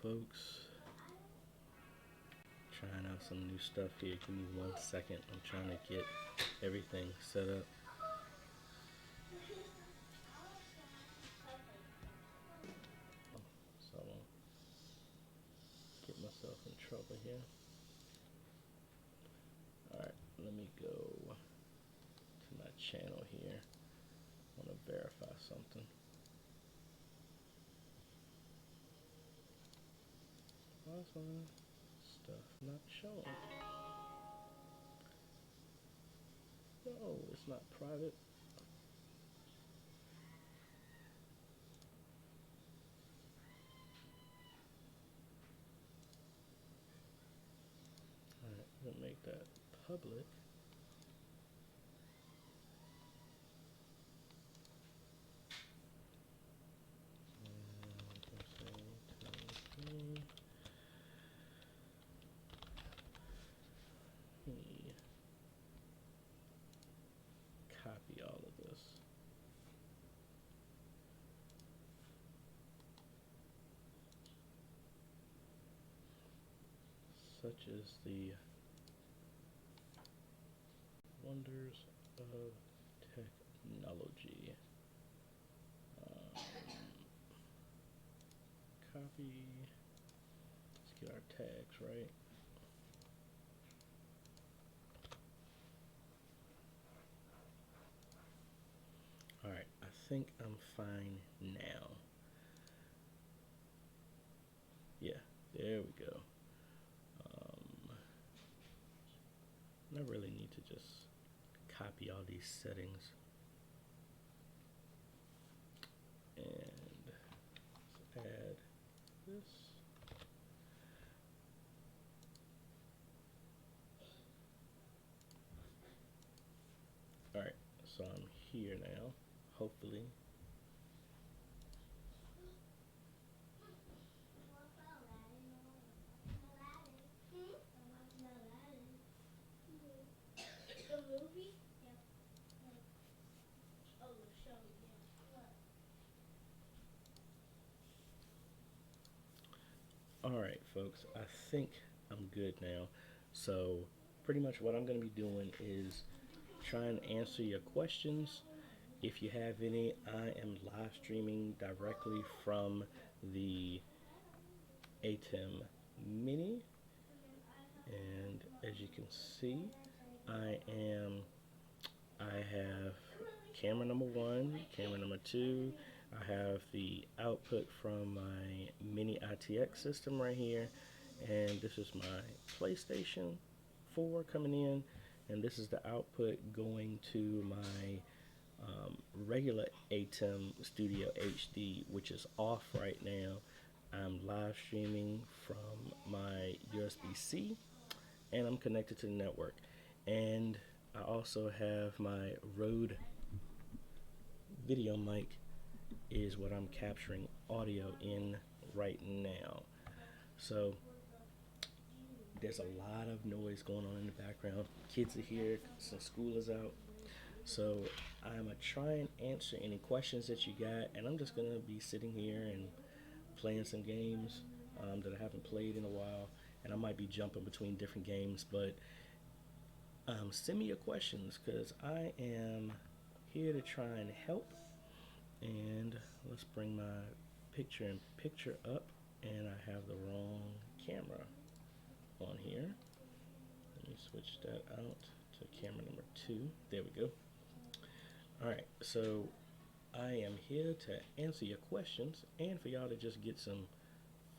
folks. Trying out some new stuff here. Give me 1 second. I'm trying to get everything set up. So I won't get myself in trouble here. Alright, let me go to my channel here. I want to verify something. Why is my stuff not showing? No, it's not private. Alright, we'll make that public. Copy all of this. Such is the wonders of technology. Copy. Let's get our tags right. Alright, I think I'm fine now. Yeah, there we go. I really need to just copy all these settings and add this. Alright, so I'm here now, hopefully. Alright folks, I think I'm good now. So pretty much what I'm going to be doing is try and answer your questions. If you have any, I am live streaming directly from the ATEM Mini, and as you can see, I have camera number 1, camera number 2. I have the output from my mini ITX system right here, and this is my PlayStation 4 coming in, and this is the output going to my regular ATEM Studio HD, which is off right now. I'm live streaming from my USB-C, and I'm connected to the network. And I also have my Rode video mic is what I'm capturing audio in right now. So there's a lot of noise going on in the background. Kids are here since school is out. So I'm gonna try and answer any questions that you got, and I'm just gonna be sitting here and playing some games that I haven't played in a while, and I might be jumping between different games, but send me your questions because I am here to try and help. And let's bring my picture up, and I have the wrong camera on here. Let me switch that out to camera number 2. There we go. Alright, so I am here to answer your questions and for y'all to just get some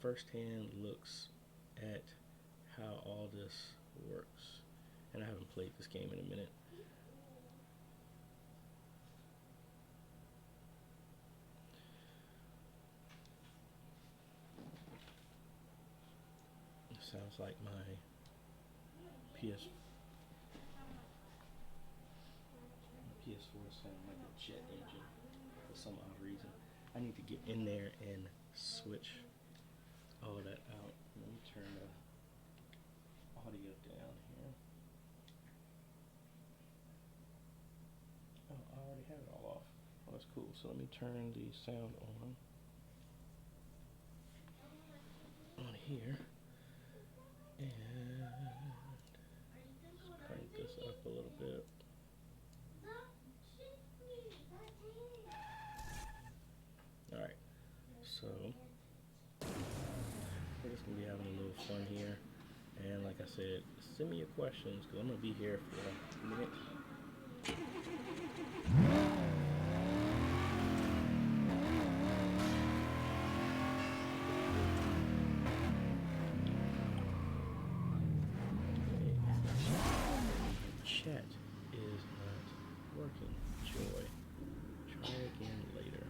first-hand looks at how all this works. And I haven't played this game in a minute. It sounds like my PS4 sounds like a jet engine for some odd reason. I need to get in there and switch all of that out. Let me turn the audio down here. Oh, I already have it all off. Oh, that's cool. So let me turn the sound on. here and crank this up a little bit. Alright, so we're just going to be having a little fun here. And like I said, send me your questions because I'm going to be here for a minute. Chat is not working. Joy. Try again later.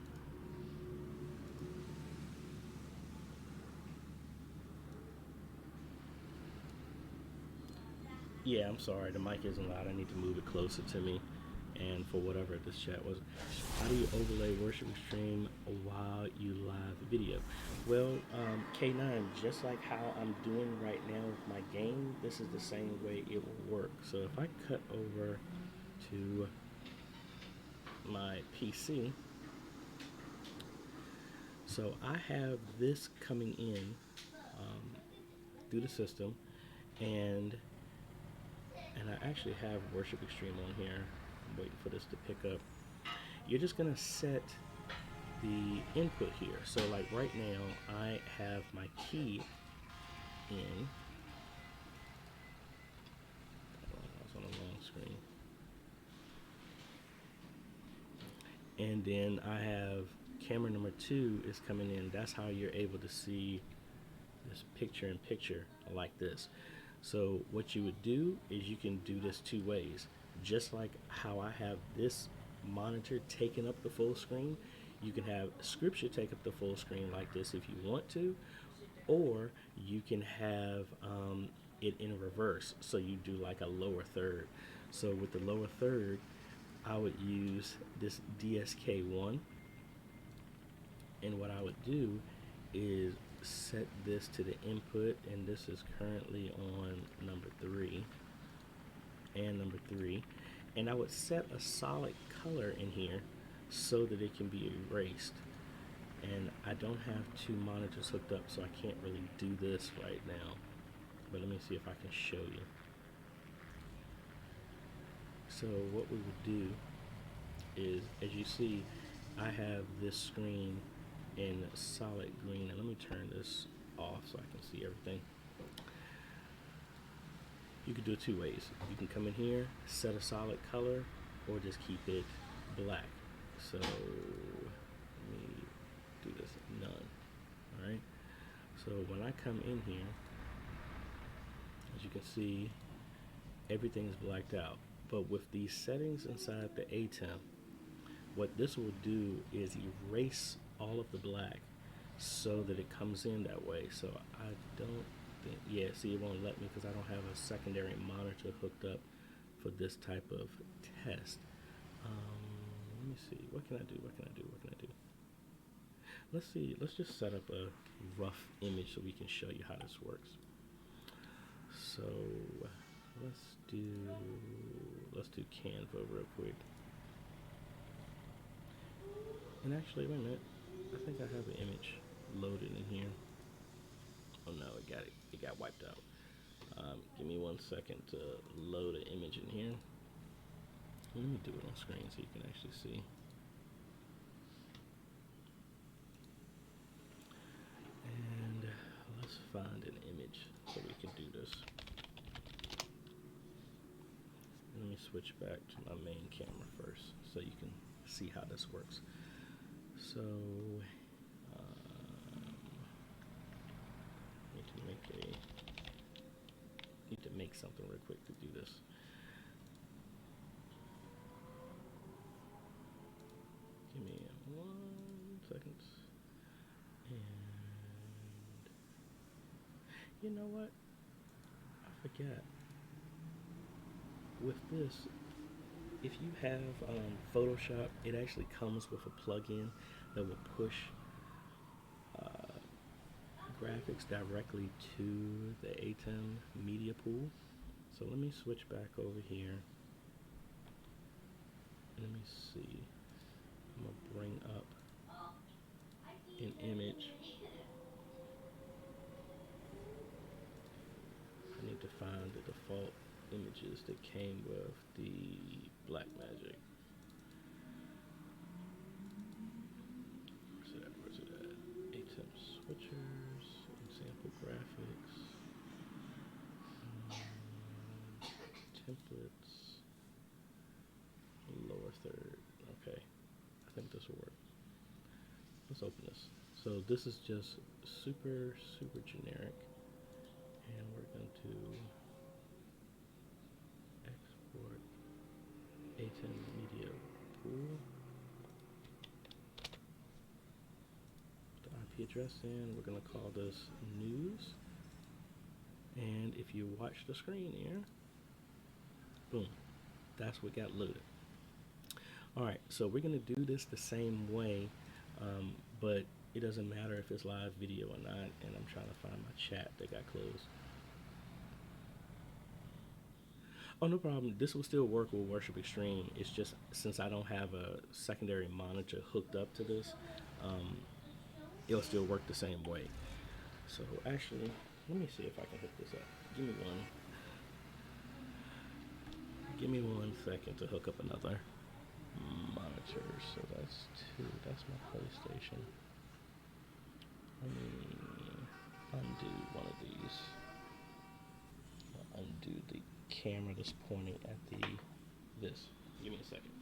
Yeah, I'm sorry. The mic isn't loud. I need to move it closer to me. And for whatever this chat was, how do you overlay worship stream while you live video? Well, K9, just like how I'm doing right now with my game, this is the same way it will work. So if I cut over to my PC, so I have this coming in through the system, and I actually have Worship Extreme on here. I'm waiting for this to pick up. You're just gonna set the input here. So like right now, I have my key in. I was on a long screen. And then I have camera number 2 is coming in. That's how you're able to see this picture in picture like this. So what you would do is you can do this 2 ways. Just like how I have this monitor taking up the full screen, you can have scripture take up the full screen like this if you want to, or you can have it in reverse, so you do like a lower third. So with the lower third, I would use this DSK1, and what I would do is set this to the input, and this is currently on number 3 and number 3, and I would set a solid color in here so that it can be erased. And I don't have 2 monitors hooked up, so I can't really do this right now, but let me see if I can show you. So what we would do is, as you see, I have this screen in solid green, and let me turn this off so I can see everything. You can do it 2 ways. You can come in here, set a solid color, or just keep it black. So let me do this none. Alright, so when I come in here, as you can see, everything is blacked out. But with these settings inside the ATEM, what this will do is erase all of the black so that it comes in that way. So I don't think, yeah, see, it won't let me because I don't have a secondary monitor hooked up for this type of test. Let me see, what can I do? Let's see, let's just set up a rough image so we can show you how this works. So let's do Canva real quick. And actually, wait a minute, I think I have an image loaded in here. Oh no, it got wiped out. Give me 1 second to load an image in here. Let me do it on screen so you can actually see. And let's find an image so we can do this. Let me switch back to my main camera first so you can see how this works. So need to make something real quick to do this. Give me 1 second. And you know what? I forgot. With this, if you have Photoshop, it actually comes with a plugin that will push graphics directly to the ATEM media pool. So let me switch back over here. Let me see. I'm gonna bring up an image find the default images that came with the Blackmagic. Where's it at? ATEM switchers, example graphics, templates, lower third. Okay, I think this will work. Let's open this. So this is just super generic, and we're going to export ATEM media pool. Put the IP address in. We're going to call this news. And if you watch the screen here, boom, that's what got loaded. All right, so we're going to do this the same way, but it doesn't matter if it's live video or not, and I'm trying to find my chat that got closed. Oh, no problem. This will still work with Worship Extreme. It's just since I don't have a secondary monitor hooked up to this, it'll still work the same way. So actually, let me see if I can hook this up. Give me 1 second to hook up another monitor. So that's 2. That's my PlayStation. Let me undo one of these. I'll undo the camera that's pointing at this. Give me a second.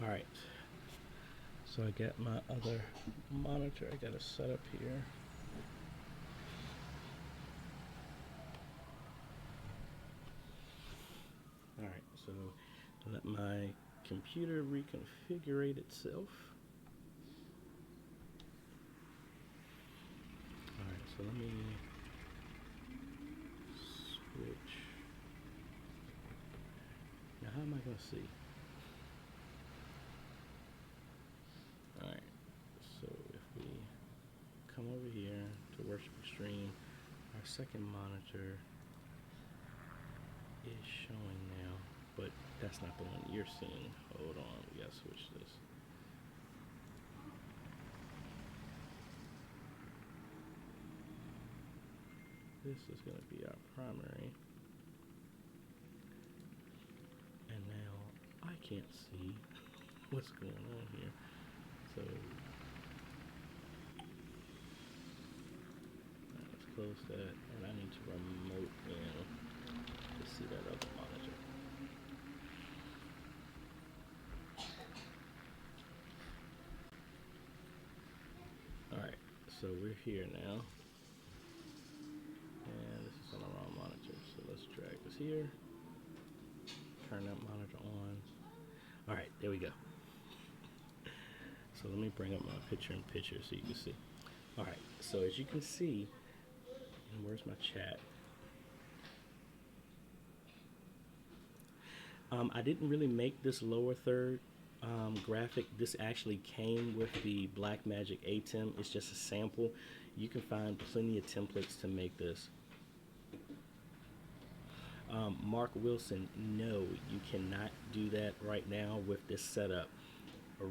All right, so I got my other monitor. I got it set up here. All right, so let my computer reconfigure itself. All right, so let me switch. Now, how am I going to see? Alright, so if we come over here to Worship Extreme, our second monitor is showing now, but that's not the one you're seeing. Hold on, we gotta switch this. This is gonna be our primary. And now I can't see what's going on here. So let's close that, and I need to remote in to see that other monitor. Alright, so we're here now, and this is on the wrong monitor, so let's drag this here, turn that monitor on. Alright, there we go. So let me bring up my picture-in-picture so you can see. All right, so as you can see, and where's my chat? I didn't really make this lower third graphic. This actually came with the Blackmagic ATEM. It's just a sample. You can find plenty of templates to make this. Mark Wilson, no, you cannot do that right now with this setup.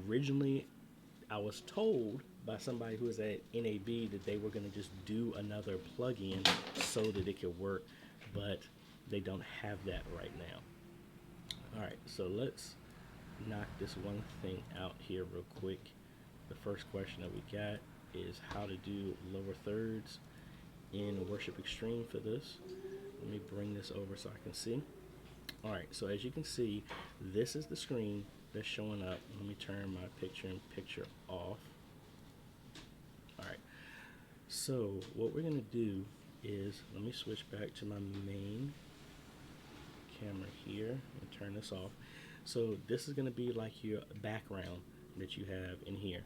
Originally, I was told by somebody who was at NAB that they were going to just do another plugin so that it could work, but they don't have that right now. All right, so let's knock this one thing out here real quick. The first question that we got is how to do lower thirds in Worship Extreme for this. Let me bring this over so I can see. All right, so as you can see, this is the screen that's showing up. Let me turn my picture-in-picture off. All right, So what we're gonna do is, let me switch back to my main camera here and turn this off. So this is gonna be like your background that you have in here.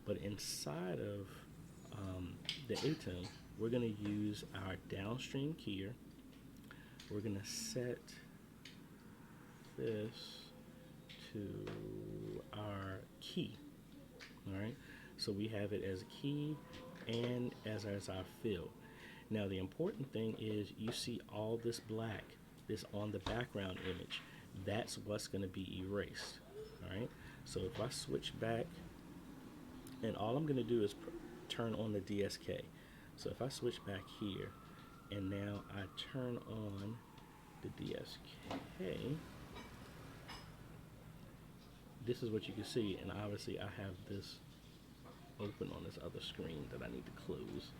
But inside of the ATEM, we're gonna use our downstream keyer. We're gonna set this to our key. All right, so we have it as a key and as our fill. Now the important thing is you see all this black that's on the background image. That's what's going to be erased. All right, so if I switch back, and all I'm going to do is turn on the DSK. So if I switch back here and now I turn on the DSK, this is what you can see, and obviously I have this open on this other screen that I need to close.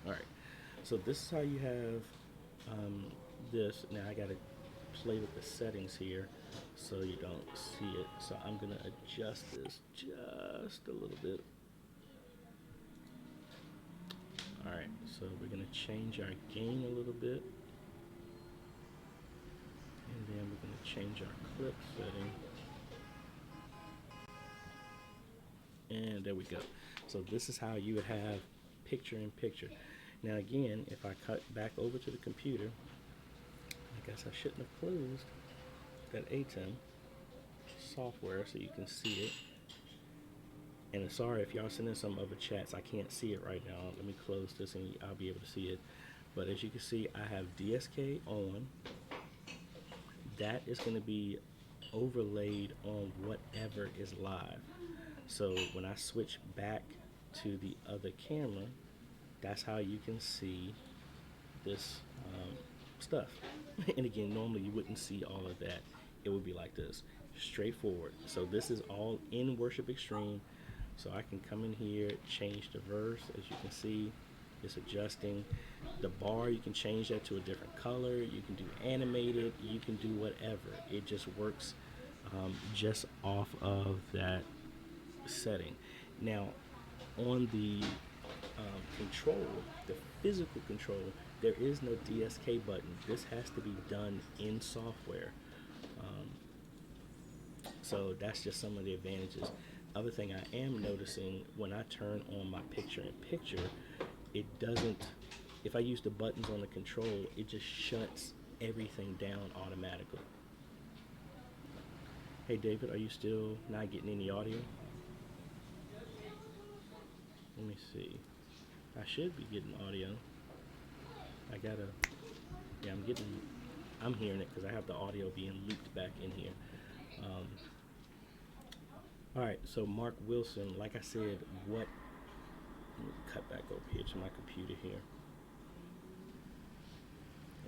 Alright, so this is how you have this. Now I gotta play with the settings here so you don't see it. So I'm gonna adjust this just a little bit. Alright, so we're gonna change our gain a little bit. And then we're going to change our clip setting. And there we go. So this is how you would have picture in picture. Now again, if I cut back over to the computer, I guess I shouldn't have closed that ATEM software so you can see it. And I'm sorry if y'all sending some other chats, I can't see it right now. Let me close this and I'll be able to see it. But as you can see, I have DSK on. That is going to be overlaid on whatever is live. So when I switch back to the other camera, that's how you can see this stuff. And again, normally you wouldn't see all of that. It would be like this, straightforward. So this is all in Worship Extreme. So I can come in here, change the verse. As you can see, it's adjusting. The bar, you can change that to a different color. You can do animated. You can do whatever. It just works just off of that setting. Now, on the control, the physical control, there is no DSK button. This has to be done in software. So that's just some of the advantages. Other thing I am noticing, when I turn on my picture-in-picture, it doesn't, if I use the buttons on the control, it just shuts everything down automatically. Hey David, are you still not getting any audio? Let me see. I should be getting audio. Yeah, I'm hearing it because I have the audio being looped back in here. Alright, so Mark Wilson, like I said, let me cut back over here to my computer here.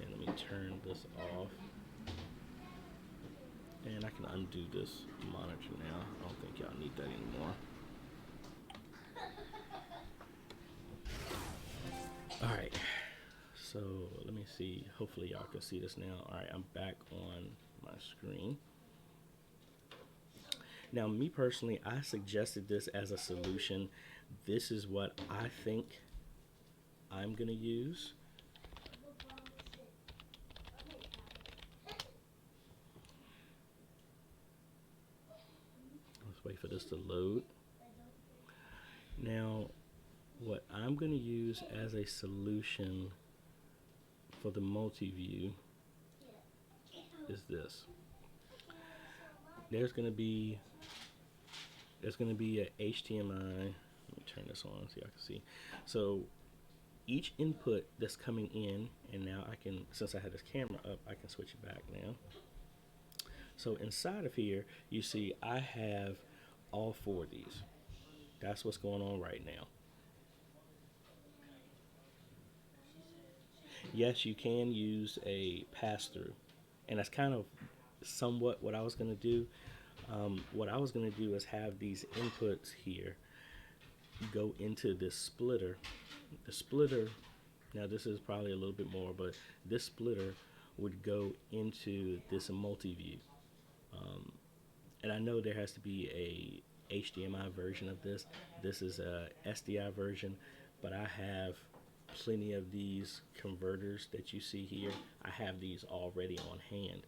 And let me turn this off. And I can undo this monitor now. I don't think y'all need that anymore. Alright, so let me see. Hopefully y'all can see this now. Alright, I'm back on my screen. Now, me personally, I suggested this as a solution. This is what I think I'm going to use. Let's wait for this to load. Now, what I'm going to use as a solution for the multi-view is this. There's going to be a HDMI. Let me turn this on so y'all can see. So each input that's coming in, and now I can, since I have this camera up, I can switch it back now. So inside of here, you see I have all four of these. That's what's going on right now. Yes, you can use a pass-through, and that's kind of somewhat what I was going to do. What I was going to do is have these inputs here go into this splitter. The splitter, now this is probably a little bit more, but this splitter would go into this multi-view. And I know there has to be HDMI version of this. This is a SDI version, but I have plenty of these converters that you see here. I have these already on hand.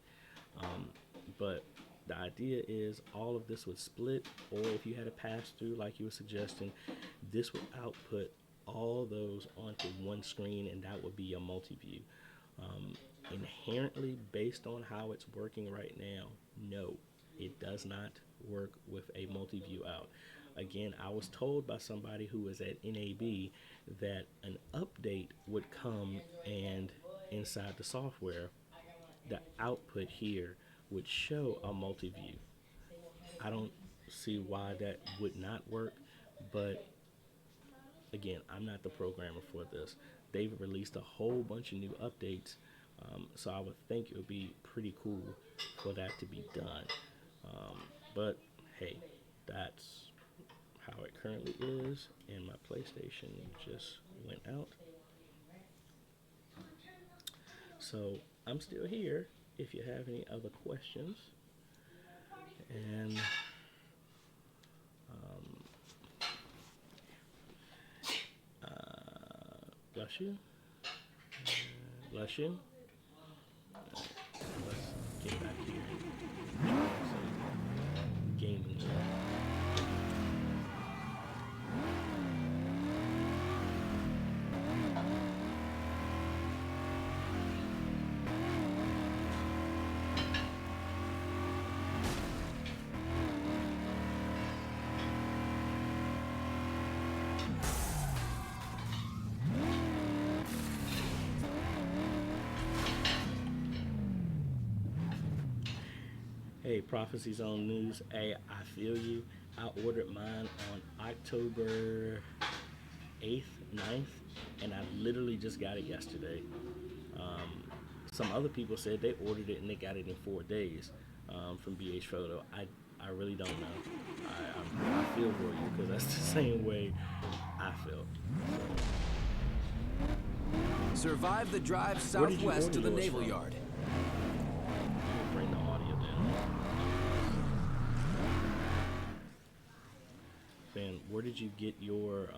But the idea is all of this would split, or if you had a pass through like you were suggesting, this would output all those onto one screen, and that would be your multi-view. Inherently, based on how it's working right now, no, it does not work with a multi-view out. Again, I was told by somebody who was at NAB that an update would come, and inside the software, the output here would show a multi-view. I don't see why that would not work, but again, I'm not the programmer for this. They've released a whole bunch of new updates, so I would think it would be pretty cool for that to be done. But hey, that's how it currently is, and my PlayStation just went out. So I'm still here if you have any other questions. And bless you. Bless you. Let's get back here and try some gaming here. Hey, Prophecy Zone News. Hey, I feel you. I ordered mine on October 8th, 9th, and I literally just got it yesterday. Some other people said they ordered it and they got it in 4 days from BH Photo. I really don't know. I feel for you because that's the same way I feel. Survive the drive southwest to the Naval Yard. Bring the audio down. Ben, where did you get your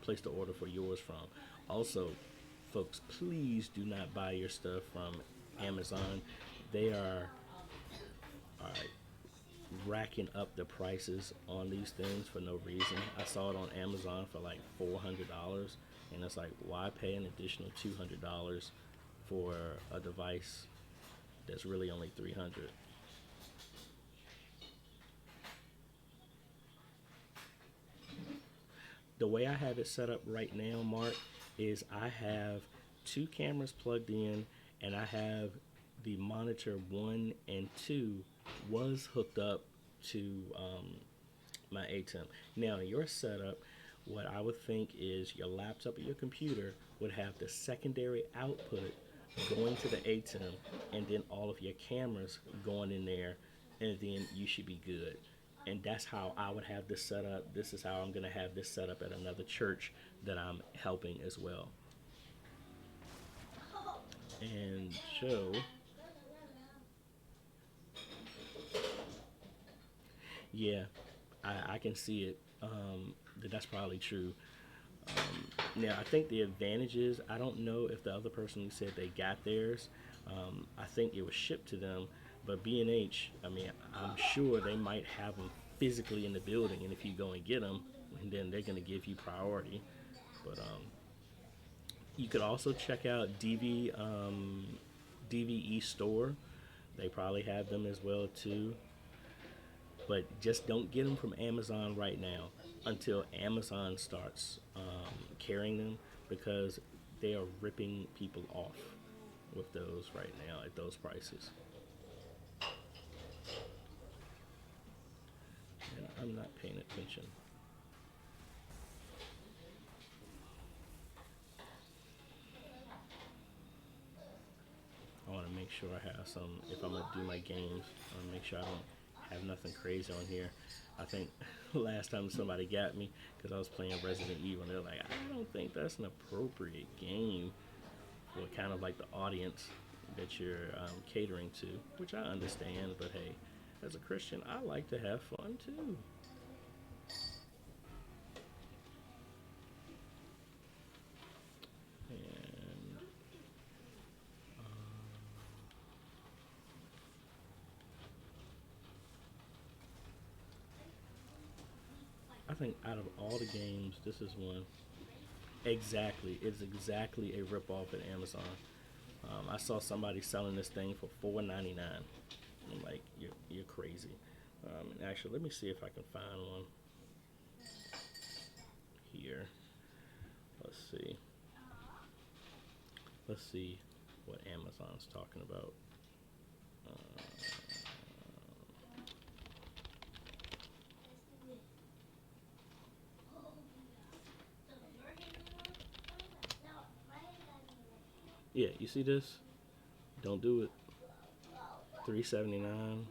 place to order for yours from? Also, folks, please do not buy your stuff from Amazon. They are racking up the prices on these things for no reason. I saw it on Amazon for like $400, and it's like, why pay an additional $200 for a device that's really only $300? The way I have it set up right now, Mark, is I have 2 cameras plugged in, and I have the monitor 1 and 2 was hooked up to my ATEM. Now, your setup, what I would think is your laptop or your computer would have the secondary output going to the ATEM, and then all of your cameras going in there, and then you should be good. And that's how I would have this set up. This is how I'm going to have this set up at another church that I'm helping as well. And so, yeah, I can see it. That's probably true. Now, I think the advantage is, I don't know if the other person who said they got theirs, I think it was shipped to them, but B&H, I mean, I'm sure they might have them physically in the building, and if you go and get them, then they're going to give you priority. But you could also check out DVE Store. They probably have them as well too. But just don't get them from Amazon right now until Amazon starts carrying them, because they are ripping people off with those right now at those prices. And I'm not paying attention. I want to make sure I have some, if I'm going to do my games, I want to make sure I don't have nothing crazy on here. I think last time somebody got me because I was playing Resident Evil, and they're like, I don't think that's an appropriate game for kind of like the audience that you're catering to, which I understand, but hey, as a Christian, I like to have fun too. And I think out of all the games, this is one. Exactly, it's exactly a ripoff at Amazon. I saw somebody selling this thing for $4.99. I'm like, you're crazy. And actually, let me see if I can find one here. Let's see. Let's see what Amazon's talking about. Yeah, you see this? Don't do it. $3.79.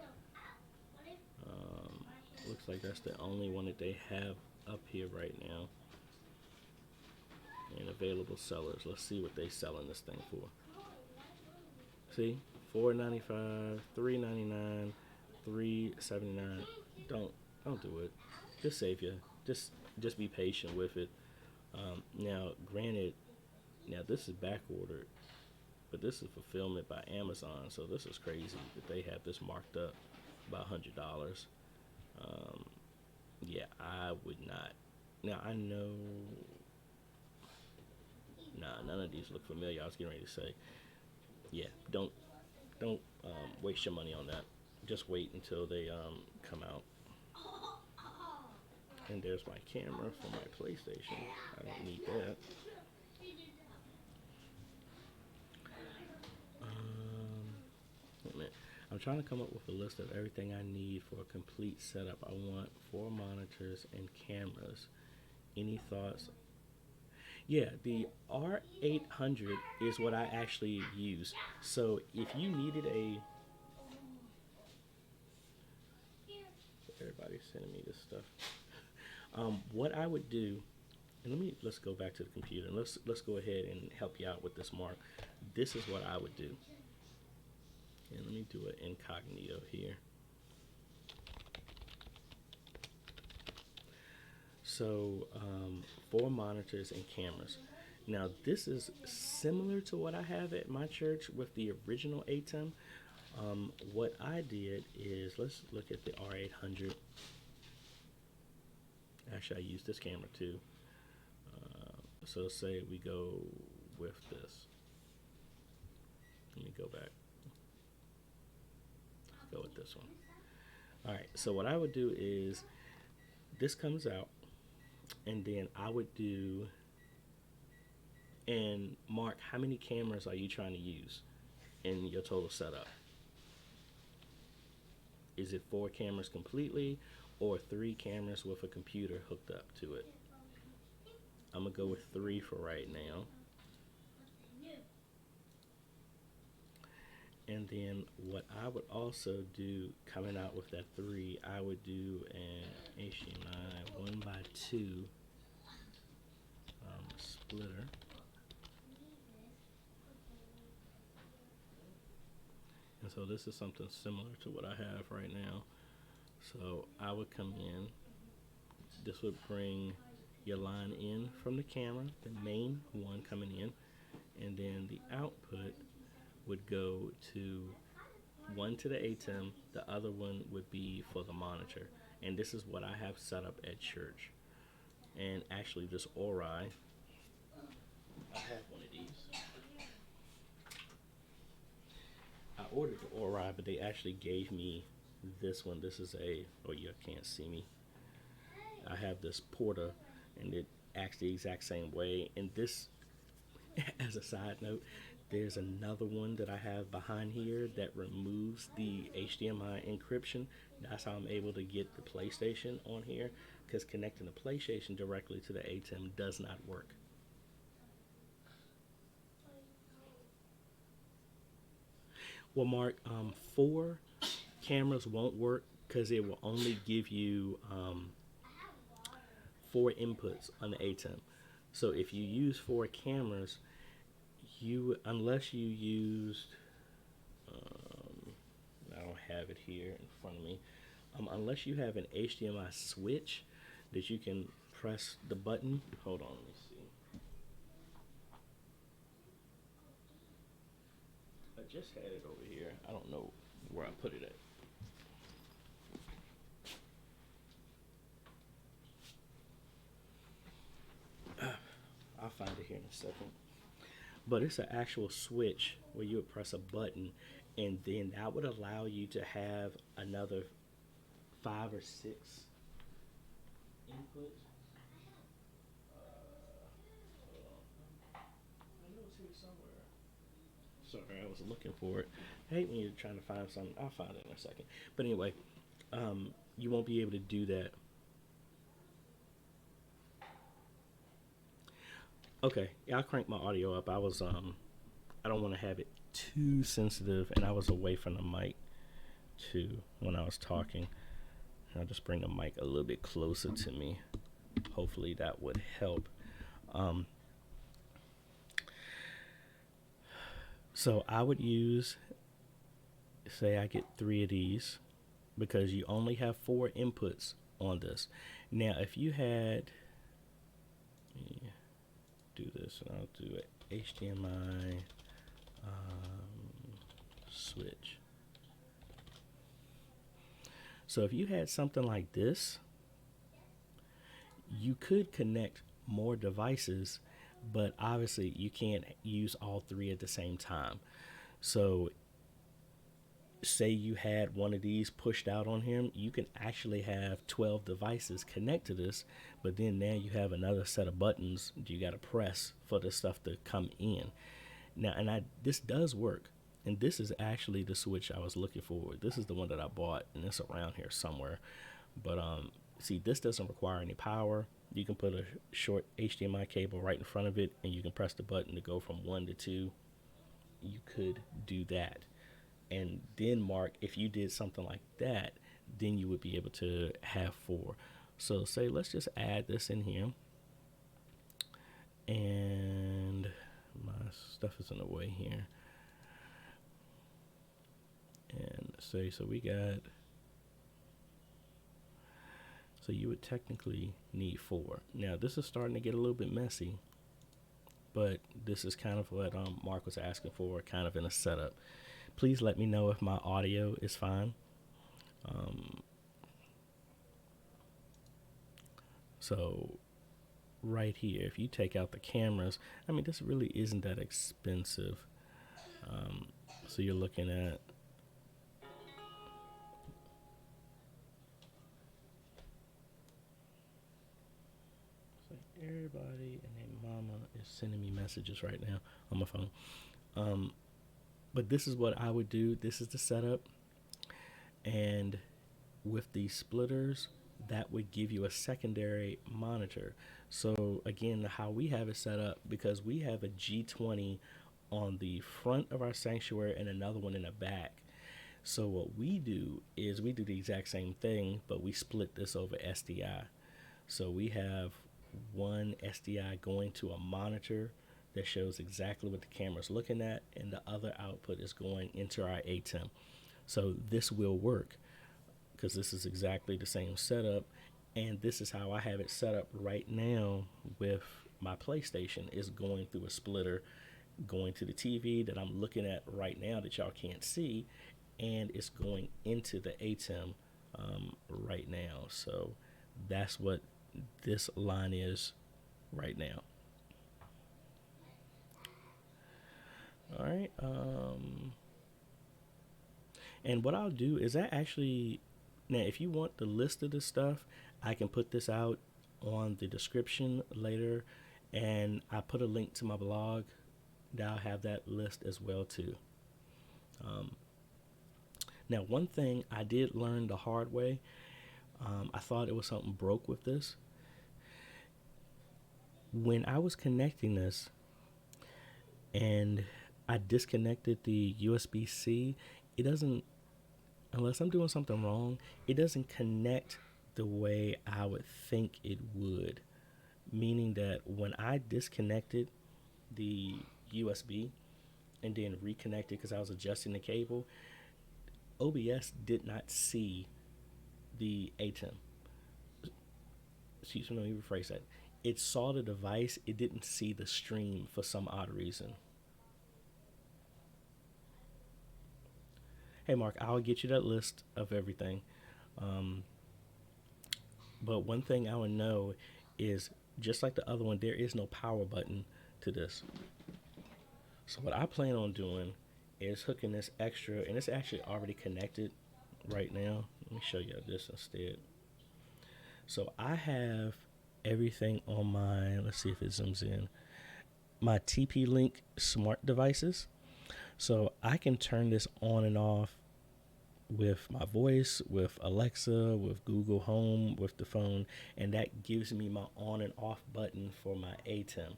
Looks like that's the only one that they have up here right now. And available sellers. Let's see what they selling this thing for. See, $4.95, $3.99, $3.79. Don't do it. Just save you. Just be patient with it. Now, granted, now this is back ordered, but this is fulfillment by Amazon, so this is crazy that they have this marked up by $100. Yeah, I would not. Now I know. Nah, none of these look familiar. I was getting ready to say, yeah, don't waste your money on that. Just wait until they come out. And there's my camera for my PlayStation. I don't need that. Wait a minute. I'm trying to come up with a list of everything I need for a complete setup. I want 4 monitors and cameras. Any thoughts? Yeah, the R800 is what I actually use. So if you needed a... Everybody's sending me this stuff. What I would do, and let's go back to the computer and let's go ahead and help you out with this, Mark. This is what I would do. And let me do an incognito here. So 4 monitors and cameras. Now this is similar to what I have at my church with the original ATEM. What I did is, let's look at the R800. Actually, I use this camera too. So say we go with this. Let me go back. Let's go with this one. All right, so what I would do is, this comes out, and then I would do, and Mark, how many cameras are you trying to use in your total setup? Is it 4 cameras completely, or 3 cameras with a computer hooked up to it? I'm gonna go with 3 for right now. And then what I would also do, coming out with that 3, I would do an HDMI 1x2 splitter. And so this is something similar to what I have right now. So I would come in, this would bring your line in from the camera, the main one coming in, and then the output would go to one to the ATEM, the other one would be for the monitor. And this is what I have set up at church. And actually this Ori, I have one of these. I ordered the Ori, but they actually gave me this one. This is you can't see me. I have this Porta, and it acts the exact same way. And this, as a side note, there's another one that I have behind here that removes the HDMI encryption. That's how I'm able to get the PlayStation on here, because connecting the PlayStation directly to the ATEM does not work. Well, Mark, 4 cameras won't work because it will only give you 4 inputs on the ATEM. So if you use 4 cameras, unless you used, I don't have have it here in front of me. Unless you have an HDMI switch that you can press the button. Hold on, let me see. I just had it over here. I don't know where I put it at. I'll find it here in a second. But it's an actual switch where you would press a button, and then that would allow you to have another 5 or 6 inputs. Hold on. I know it's here somewhere. Sorry, I was looking for it. I hate when you're trying to find something. I'll find it in a second. But anyway, you won't be able to do that. Okay, yeah, I'll crank my audio up. I don't want to have it too sensitive, and I was away from the mic too when I was talking. I'll just bring the mic a little bit closer to me. Hopefully that would help. So I would use, say I get 3 of these, because you only have 4 inputs on this. Now, if you had, let me do this, and I'll do an HDMI switch. So if you had something like this, you could connect more devices, but obviously you can't use all 3 at the same time. So say you had one of these pushed out on him, you can actually have 12 devices connect to this, but then now you have another set of buttons you got to press for the stuff to come in. Now, and this does work, and this is actually the switch I was looking for. This is the one that I bought, and it's around here somewhere. But see, this doesn't require any power. You can put a short HDMI cable right in front of it, and you can press the button to go from 1 to 2. You could do that. And then, Mark, if you did something like that, then you would be able to have 4. So say, let's just add this in here. And my stuff is in the way here. And say, so we got, so you would technically need 4. Now, this is starting to get a little bit messy, but this is kind of what Mark was asking for, kind of in a setup. Please let me know if my audio is fine. So right here, if you take out the cameras, I mean, this really isn't that expensive. So you're looking at, so everybody and their mama is sending me messages right now on my phone. But this is what I would do. This is the setup. And with these splitters, that would give you a secondary monitor. So again, how we have it set up, because we have a G20 on the front of our sanctuary and another one in the back. So what we do is we do the exact same thing, but we split this over SDI. So we have one SDI going to a monitor that shows exactly what the camera's looking at, and the other output is going into our ATEM. So this will work, because this is exactly the same setup, and this is how I have it set up right now with my PlayStation, is going through a splitter, going to the TV that I'm looking at right now that y'all can't see, and it's going into the ATEM right now. So that's what this line is right now. All right. And what I'll do is now if you want the list of this stuff, I can put this out on the description later, and I put a link to my blog that I'll have that list as well too. Now, one thing I did learn the hard way, I thought it was something broke with this. When I was connecting this and I disconnected the USB-C, it doesn't, unless I'm doing something wrong, it doesn't connect the way I would think it would. Meaning that when I disconnected the USB and then reconnected because I was adjusting the cable, OBS did not see the ATEM. Excuse me, let me rephrase that. It saw the device, it didn't see the stream for some odd reason. Hey, Mark, I'll get you that list of everything. Um, but one thing I would know is just like the other one, there is no power button to this. So what I plan on doing is hooking this extra, and it's actually already connected right now. Let me show you this instead. So I have everything on my, let's see if it zooms in, my TP-Link smart devices. So I can turn this on and off with my voice, with Alexa, with Google Home, with the phone, and that gives me my on and off button for my ATEM.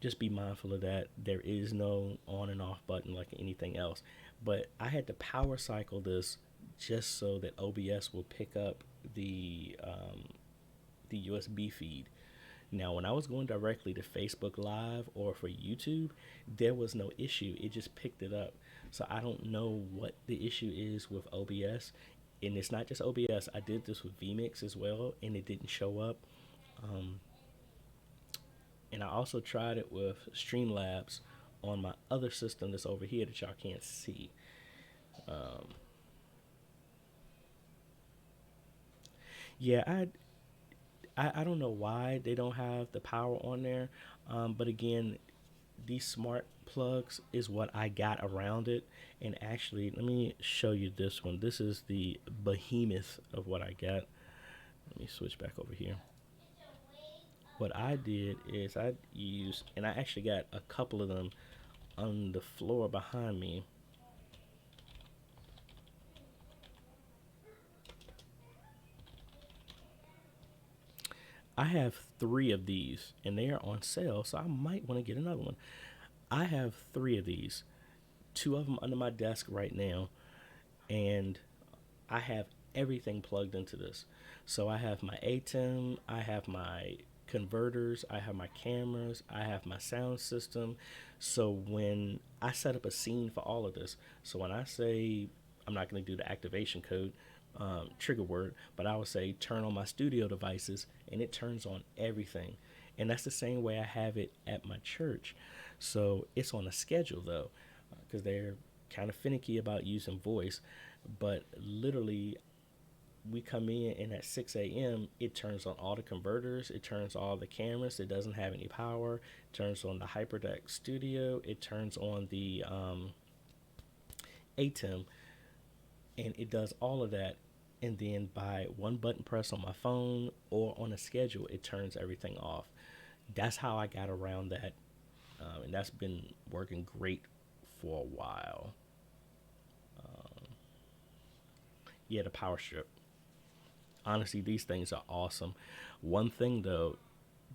Just be mindful of that. There is no on and off button like anything else. But I had to power cycle this just so that OBS will pick up the USB feed. Now, when I was going directly to Facebook Live or for YouTube, there was no issue. It just picked it up. So I don't know what the issue is with OBS. And it's not just OBS. I did this with vMix as well, and it didn't show up. And I also tried it with Streamlabs on my other system that's over here that y'all can't see. Yeah, I don't know why they don't have the power on there. But again, these smart plugs is what I got around it. And actually, let me show you this one. This is the behemoth of what I got. Let me switch back over here. What I did is I used, and I actually got a couple of them on the floor behind me. I have 3 of these, and they are on sale, so I might want to get another one. I have 3 of these, 2 of them under my desk right now, and I have everything plugged into this. So I have my ATEM, I have my converters, I have my cameras, I have my sound system. So when I set up a scene for all of this, so when I say, I'm not going to do the activation code, trigger word, but I would say turn on my studio devices, and it turns on everything. And that's the same way I have it at my church. So it's on a schedule though, because they're kind of finicky about using voice. But literally, we come in and at 6 a.m. it turns on all the converters, it turns all the cameras, it doesn't have any power, it turns on the HyperDeck Studio, it turns on the ATEM, and it does all of that. And then by one button press on my phone or on a schedule, it turns everything off. That's how I got around that, and that's been working great for a while. Yeah, the power strip. Honestly, these things are awesome. One thing though,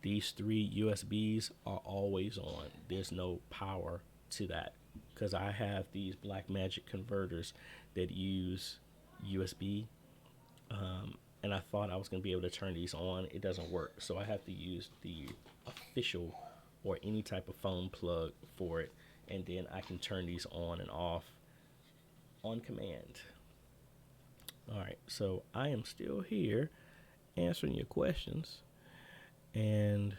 these 3 USBs are always on. There's no power to that because I have these Blackmagic converters that use USB, and I thought I was going to be able to turn these on. It doesn't work, so I have to use the official or any type of phone plug for it, and then I can turn these on and off on command. All right, so I am still here answering your questions, and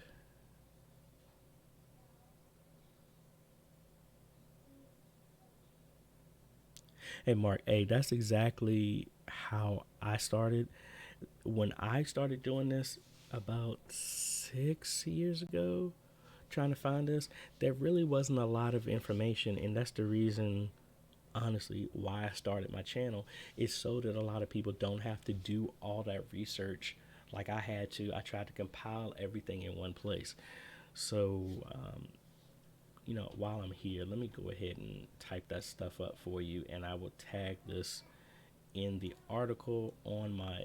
hey, Mark, hey, that's exactly how I started. When I started doing this about 6 years ago, trying to find this, there really wasn't a lot of information, and that's the reason, honestly, why I started my channel, is so that a lot of people don't have to do all that research like I had to. I tried to compile everything in one place. So, while I'm here, let me go ahead and type that stuff up for you, and I will tag this in the article on my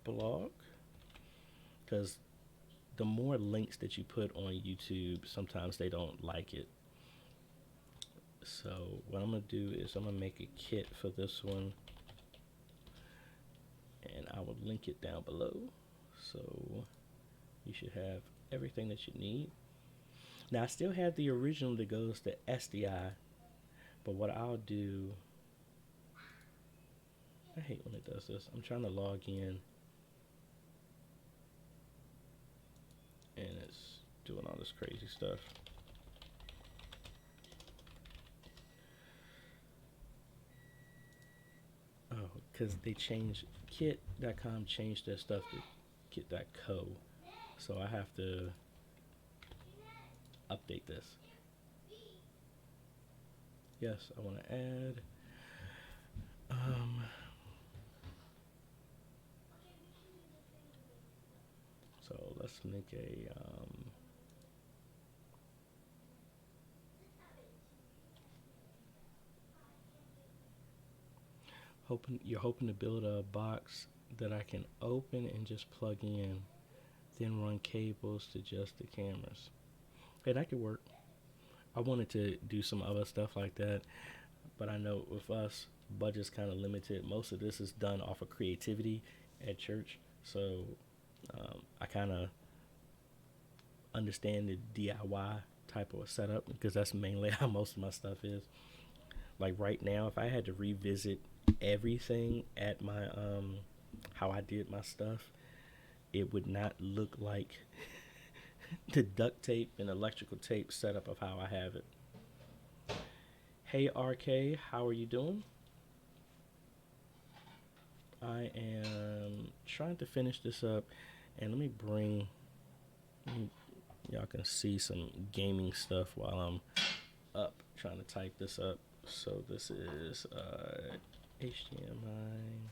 blog, because the more links that you put on YouTube, sometimes they don't like it. So what I'm going to do is I'm going to make a kit for this one, and I will link it down below. So you should have everything that you need. Now I still have the original that goes to SDI, but what I'll do I hate when it does this. I'm trying to log in and it's doing all this crazy stuff. Oh, because they changed, kit.com changed their stuff to kit.co. So I have to update this. Yes, I want to add. So let's make a you're hoping to build a box that I can open and just plug in, then run cables to just the cameras. Hey, that could work. I wanted to do some other stuff like that, but I know with us, budget's kind of limited. Most of this is done off of creativity at church, so I kind of understand the DIY type of a setup because that's mainly how most of my stuff is. Like right now, if I had to revisit everything at my how I did my stuff, it would not look like the duct tape and electrical tape setup of how I have it. Hey RK, how are you doing? I am trying to finish this up, and let me y'all can see some gaming stuff while I'm up trying to type this up. So this is HDMI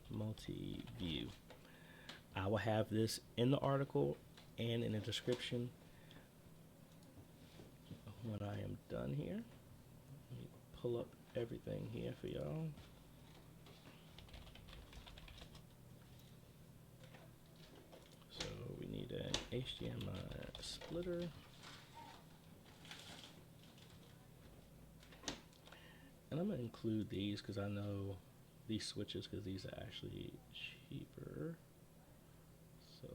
multi-view. I will have this in the article and in the description when I am done here. Let me pull up everything here for y'all. So we need an HDMI splitter. And I'm going to include these because I know these switches because these are actually cheaper. So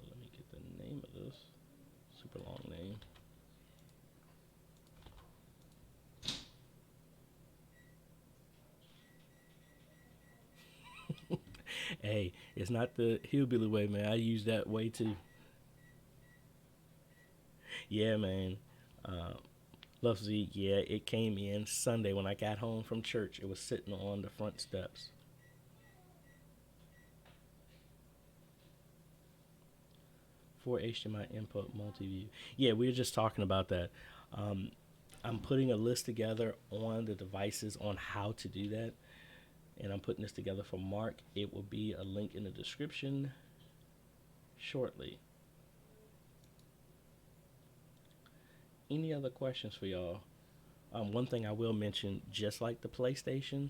let me get the name of this. Super long name. Hey, it's not the hillbilly way, man. I use that way too. Yeah, man. Love Z, yeah, it came in Sunday when I got home from church. It was sitting on the front steps. For HDMI input multi-view. Yeah, we were just talking about that. I'm putting a list together on the devices on how to do that. And I'm putting this together for Mark. It will be a link in the description shortly. Any other questions for y'all? One thing I will mention, just like the PlayStation,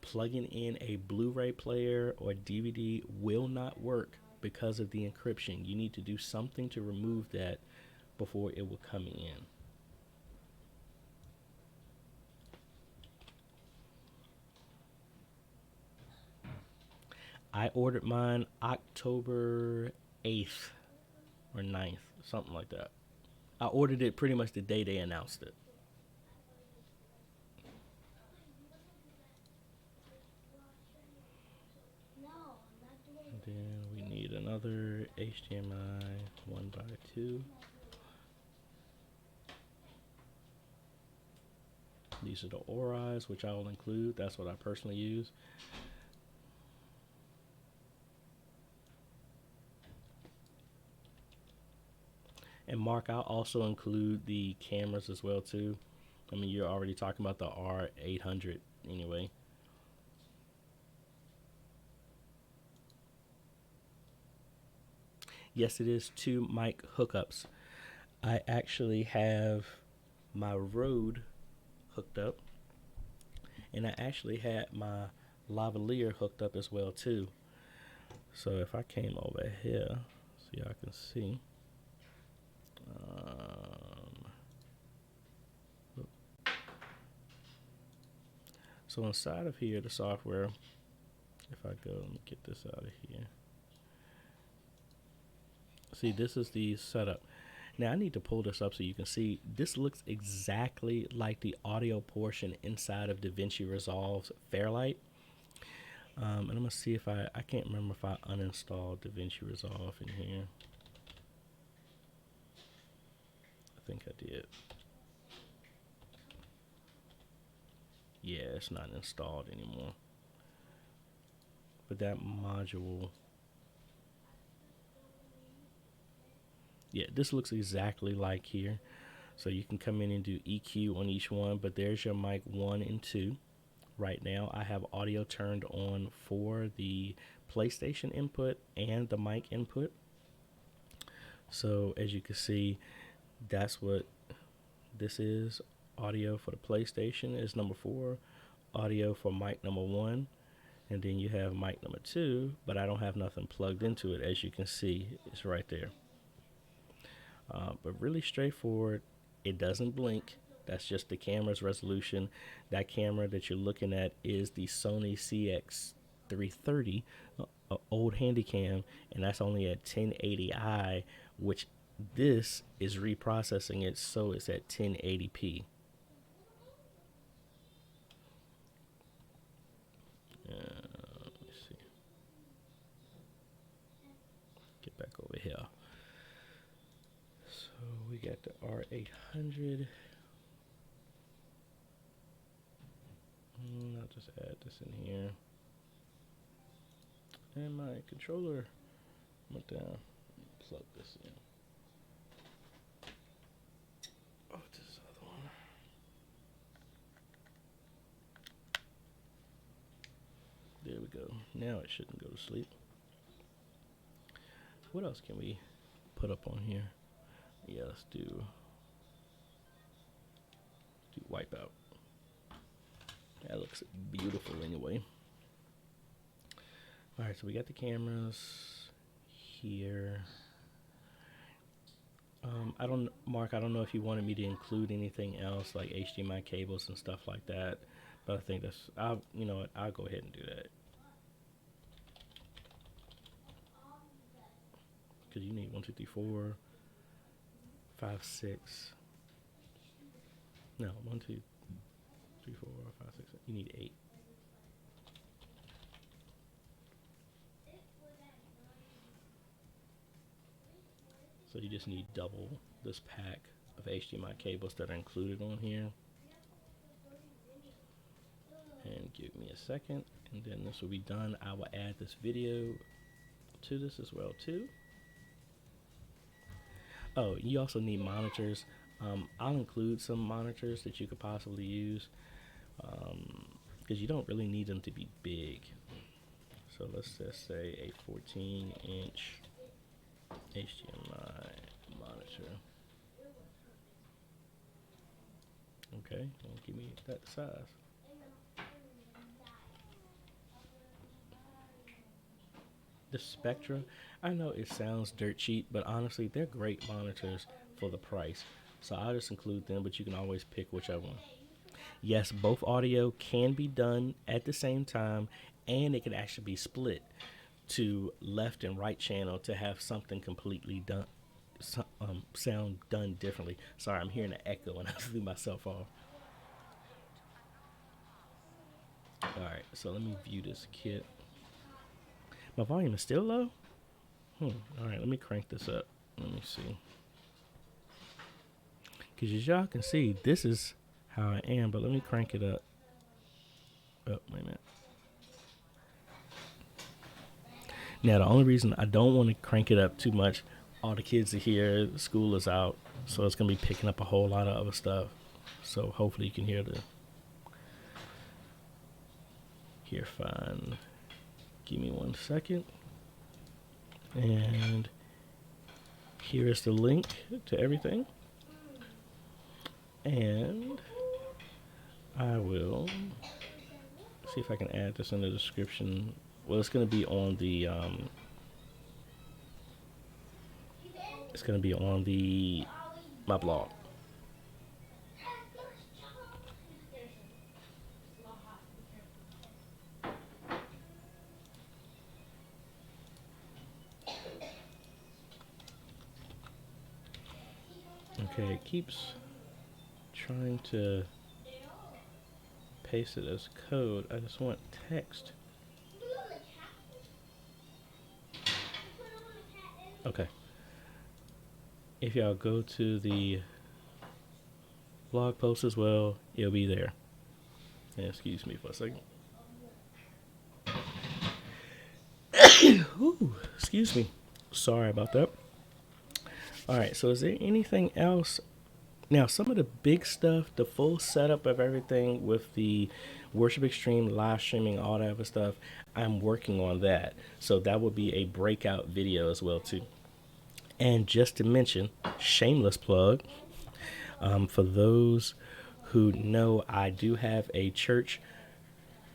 plugging in a Blu-ray player or DVD will not work because of the encryption. You need to do something to remove that before it will come in. I ordered mine October 8th or 9th, something like that. I ordered it pretty much the day they announced it. And then we need another HDMI 1x2. These are the ORIs, which I will include. That's what I personally use. And Mark, I'll also include the cameras as well too. I mean, you're already talking about the R800 anyway. Yes, it is 2 mic hookups. I actually have my Rode hooked up, and I actually had my lavalier hooked up as well too. So if I came over here, so y'all can see. So inside of here, the software, if I go, let me get this out of here. See, this is the setup. Now I need to pull this up so you can see. This looks exactly like the audio portion inside of DaVinci Resolve's Fairlight. And I'm gonna see if I can't remember if I uninstalled DaVinci Resolve in here. I think I did. Yeah, it's not installed anymore. But that module, yeah, this looks exactly like here. So you can come in and do EQ on each one, but there's your mic 1 and 2. Right now I have audio turned on for the PlayStation input and the mic input. So as you can see, that's what this is. Audio for the PlayStation is number 4, audio for mic number 1, and then you have mic number 2, but I don't have nothing plugged into it. As you can see, it's right there. But really straightforward. It doesn't blink. That's just the camera's resolution. That camera that you're looking at is the Sony CX330, old Handycam, and that's only at 1080i, which this is reprocessing it so it's at 1080p. Let me see. Get back over here. So we got the R800. I'll just add this in here. And my controller went down. Plug this in. Oh, this other one. There we go. Now it shouldn't go to sleep. What else can we put up on here? Yeah, let's do Wipeout. That looks beautiful anyway. Alright, so we got the cameras here. Mark, I don't know if you wanted me to include anything else like HDMI cables and stuff like that, but I think you know what, I'll go ahead and do that. Because you need 1, 2, 3, 4, 5, 6. No, 1, 2, 3, 4, 5, 6. You need 8. So you just need double this pack of HDMI cables that are included on here. And give me a second, and then this will be done. I will add this video to this as well too. Oh, you also need monitors. I'll include some monitors that you could possibly use, because you don't really need them to be big. So let's just say a 14-inch HDMI monitor. Okay, well, give me that size. The Spectra, I know it sounds dirt cheap, but honestly, they're great monitors for the price. So I'll just include them, but you can always pick whichever one. Yes, both audio can be done at the same time, and it can actually be split to left and right channel to have something completely done, sound done differently. Sorry, I'm hearing an echo and I threw myself off. Alright, so let me view this kit. My volume is still low? Alright, let me crank this up. Let me see. Because as y'all can see, this is how I am, but let me crank it up. Oh, wait a minute. Now, the only reason I don't want to crank it up too much, all the kids are here, school is out, so it's going to be picking up a whole lot of other stuff. So hopefully you can hear fine. Give me 1 second. And here is the link to everything. And I will see if I can add this in the description. Well, it's going to be on the my blog. Okay, it keeps trying to paste it as code. I just want text. Okay. If y'all go to the blog post as well, it'll be there. And excuse me for a second. Ooh, excuse me. Sorry about that. All right, so is there anything else? Now, some of the big stuff, the full setup of everything with the Worship Extreme live streaming, all that other stuff, I'm working on that. So that will be a breakout video as well too. And just to mention, shameless plug, for those who know, I do have a church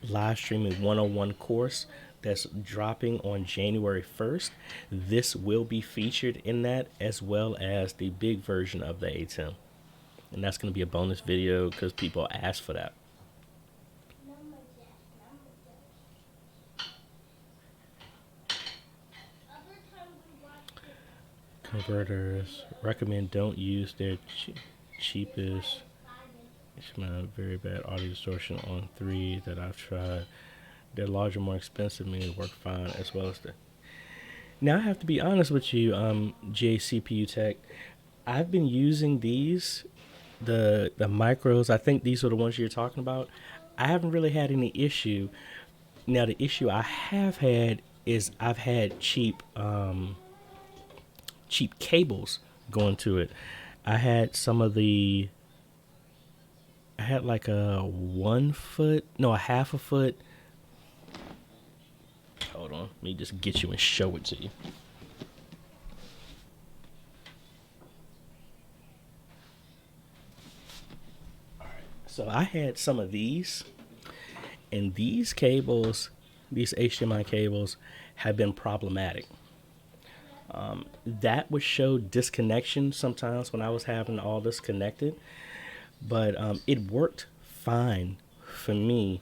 live streaming 101 course that's dropping on January 1st. This will be featured in that, as well as the big version of the ATEM. And that's going to be a bonus video because people asked for that. Converters recommend don't use their cheapest. It's my very bad audio distortion on 3 that I've tried. Their larger, more expensive Mini work fine, as well as the. Now I have to be honest with you, CPU Tech. I've been using these, the micros. I think these are the ones you're talking about. I haven't really had any issue. Now the issue I have had is I've had cheap cables going to it. I had like a 1 foot, no, a half a foot. Hold on, let me just get you and show it to you. All right, so I had some of these, and these cables, these HDMI cables, have been problematic. That would show disconnection sometimes when I was having all this connected, but it worked fine for me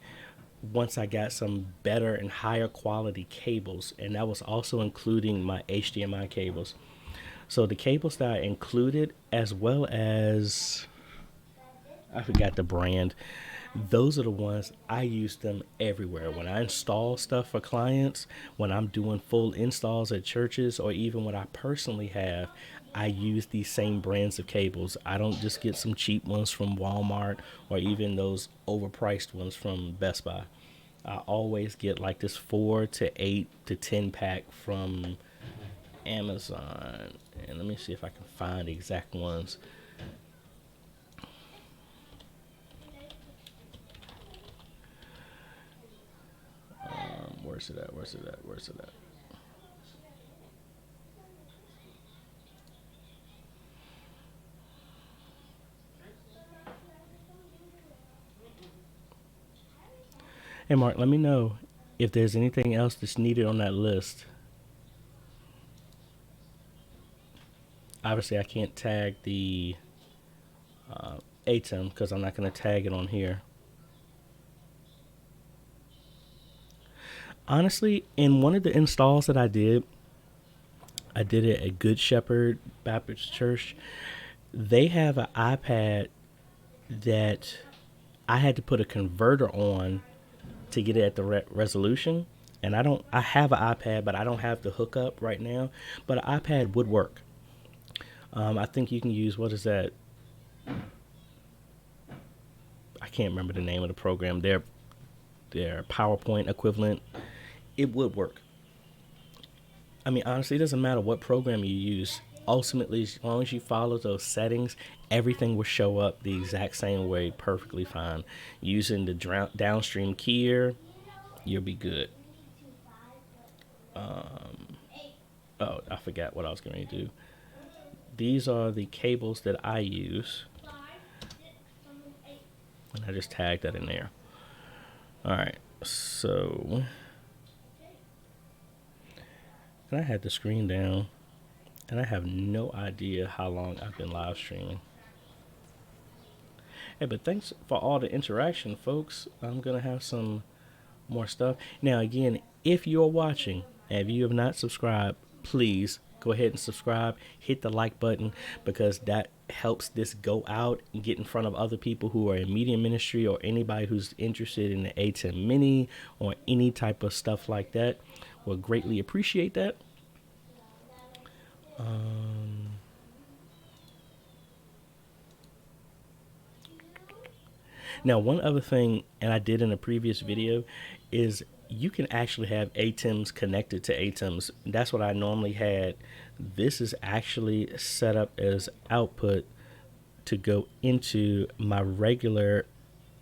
once I got some better and higher quality cables, and that was also including my HDMI cables. So the cables that I included, as well as, I forgot the brand, those are the ones I use them everywhere. When I install stuff for clients, when I'm doing full installs at churches, or even when I personally have, I use these same brands of cables. I don't just get some cheap ones from Walmart or even those overpriced ones from Best Buy. I always get like this 4 to 8 to 10 pack from Amazon. And let me see if I can find the exact ones. Where's it at? Hey, Mark, let me know if there's anything else that's needed on that list. Obviously, I can't tag the ATEM because I'm not going to tag it on here. Honestly, in one of the installs that I did it at Good Shepherd Baptist Church. They have an iPad that I had to put a converter on to get it at the resolution. And I have an iPad, but I don't have the hookup right now. But an iPad would work. I think you can use, what is that? I can't remember the name of the program. Their PowerPoint equivalent. It would work. I mean, honestly, it doesn't matter what program you use. Ultimately, as long as you follow those settings, everything will show up the exact same way, perfectly fine. Using the downstream keyer, you'll be good. Oh, I forgot what I was going to do. These are the cables that I use. And I just tagged that in there. All right, so... And I had the screen down, and I have no idea how long I've been live streaming. Hey, but thanks for all the interaction, folks. I'm going to have some more stuff. Now, again, if you're watching and if you have not subscribed, please go ahead and subscribe. Hit the like button, because that helps this go out and get in front of other people who are in media ministry, or anybody who's interested in the ATEM Mini or any type of stuff like that. Will greatly appreciate that. Now, one other thing, and I did in a previous video, is you can actually have ATEMs connected to ATEMs. That's what I normally had. This is actually set up as output to go into my regular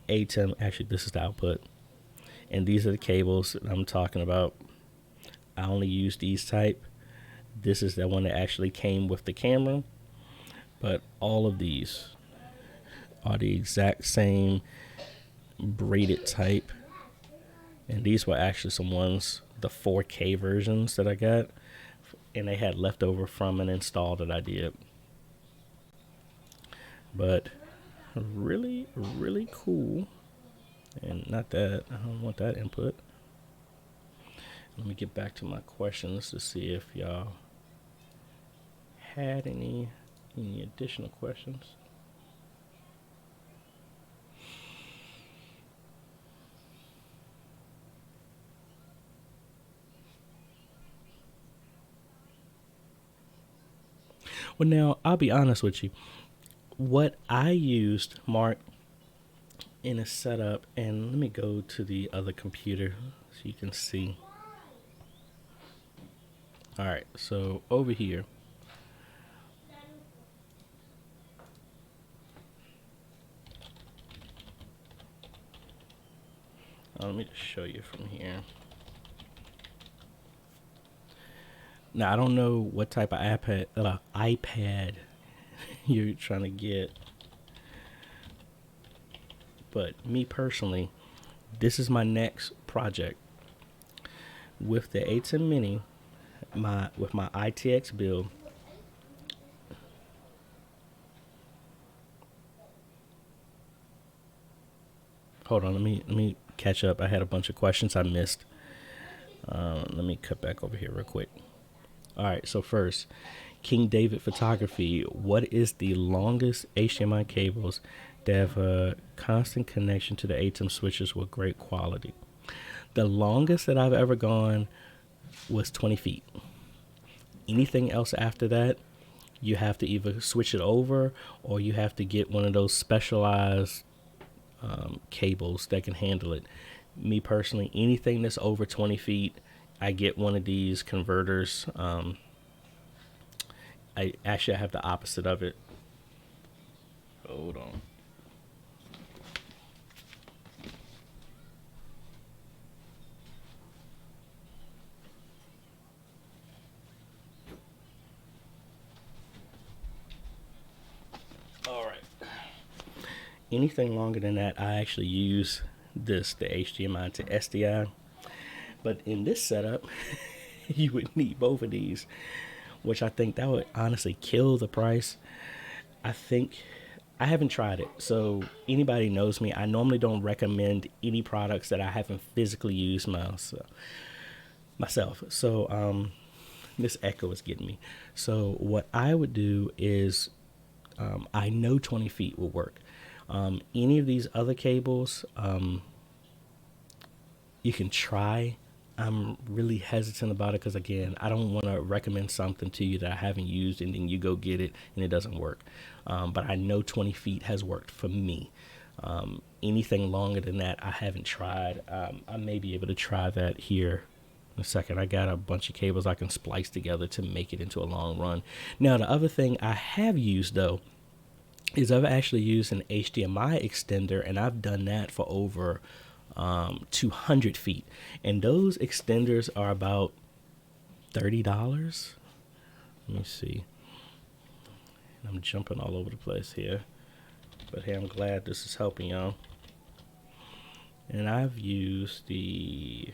ATEM. Actually, this is the output. And these are the cables I'm talking about. I only use these type. This is the one that actually came with the camera. But all of these are the exact same braided type. And these were actually some ones, the 4K versions that I got. And they had leftover from an install that I did. But really, really cool. And not that, I don't want that input. Let me get back to my questions to see if y'all had any additional questions. Well, now, I'll be honest with you. What I used, Mark, in a setup, and let me go to the other computer so you can see. All right, so over here. Let me just show you from here. Now, I don't know what type of iPad you're trying to get. But me personally, this is my next project. With the ATEM Mini, with my ITX build, hold on, let me catch up. I had a bunch of questions I missed. Let me cut back over here real quick. All right, so first, King David Photography. What is the longest HDMI cables that have a constant connection to the ATEM switches with great quality? The longest that I've ever gone was 20 feet. Anything else after that, you have to either switch it over or you have to get one of those specialized cables that can handle it. Me personally, anything that's over 20 feet, I get one of these converters. I have the opposite of it. Hold on. All right. Anything longer than that, I actually use the HDMI to SDI. But in this setup, you would need both of these, which I think that would honestly kill the price. I think, I haven't tried it, so anybody knows me, I normally don't recommend any products that I haven't physically used myself. So this echo is getting me. So what I would do is, I know 20 feet will work. Any of these other cables, you can try. I'm really hesitant about it because, again, I don't want to recommend something to you that I haven't used and then you go get it and it doesn't work. But I know 20 feet has worked for me. Anything longer than that, I haven't tried. I may be able to try that here in a second. I got a bunch of cables I can splice together to make it into a long run. Now, the other thing I have used, though, is I've actually used an HDMI extender, and I've done that for over 200 feet. And those extenders are about $30. Let me see. I'm jumping all over the place here. But hey, I'm glad this is helping y'all. And I've used the...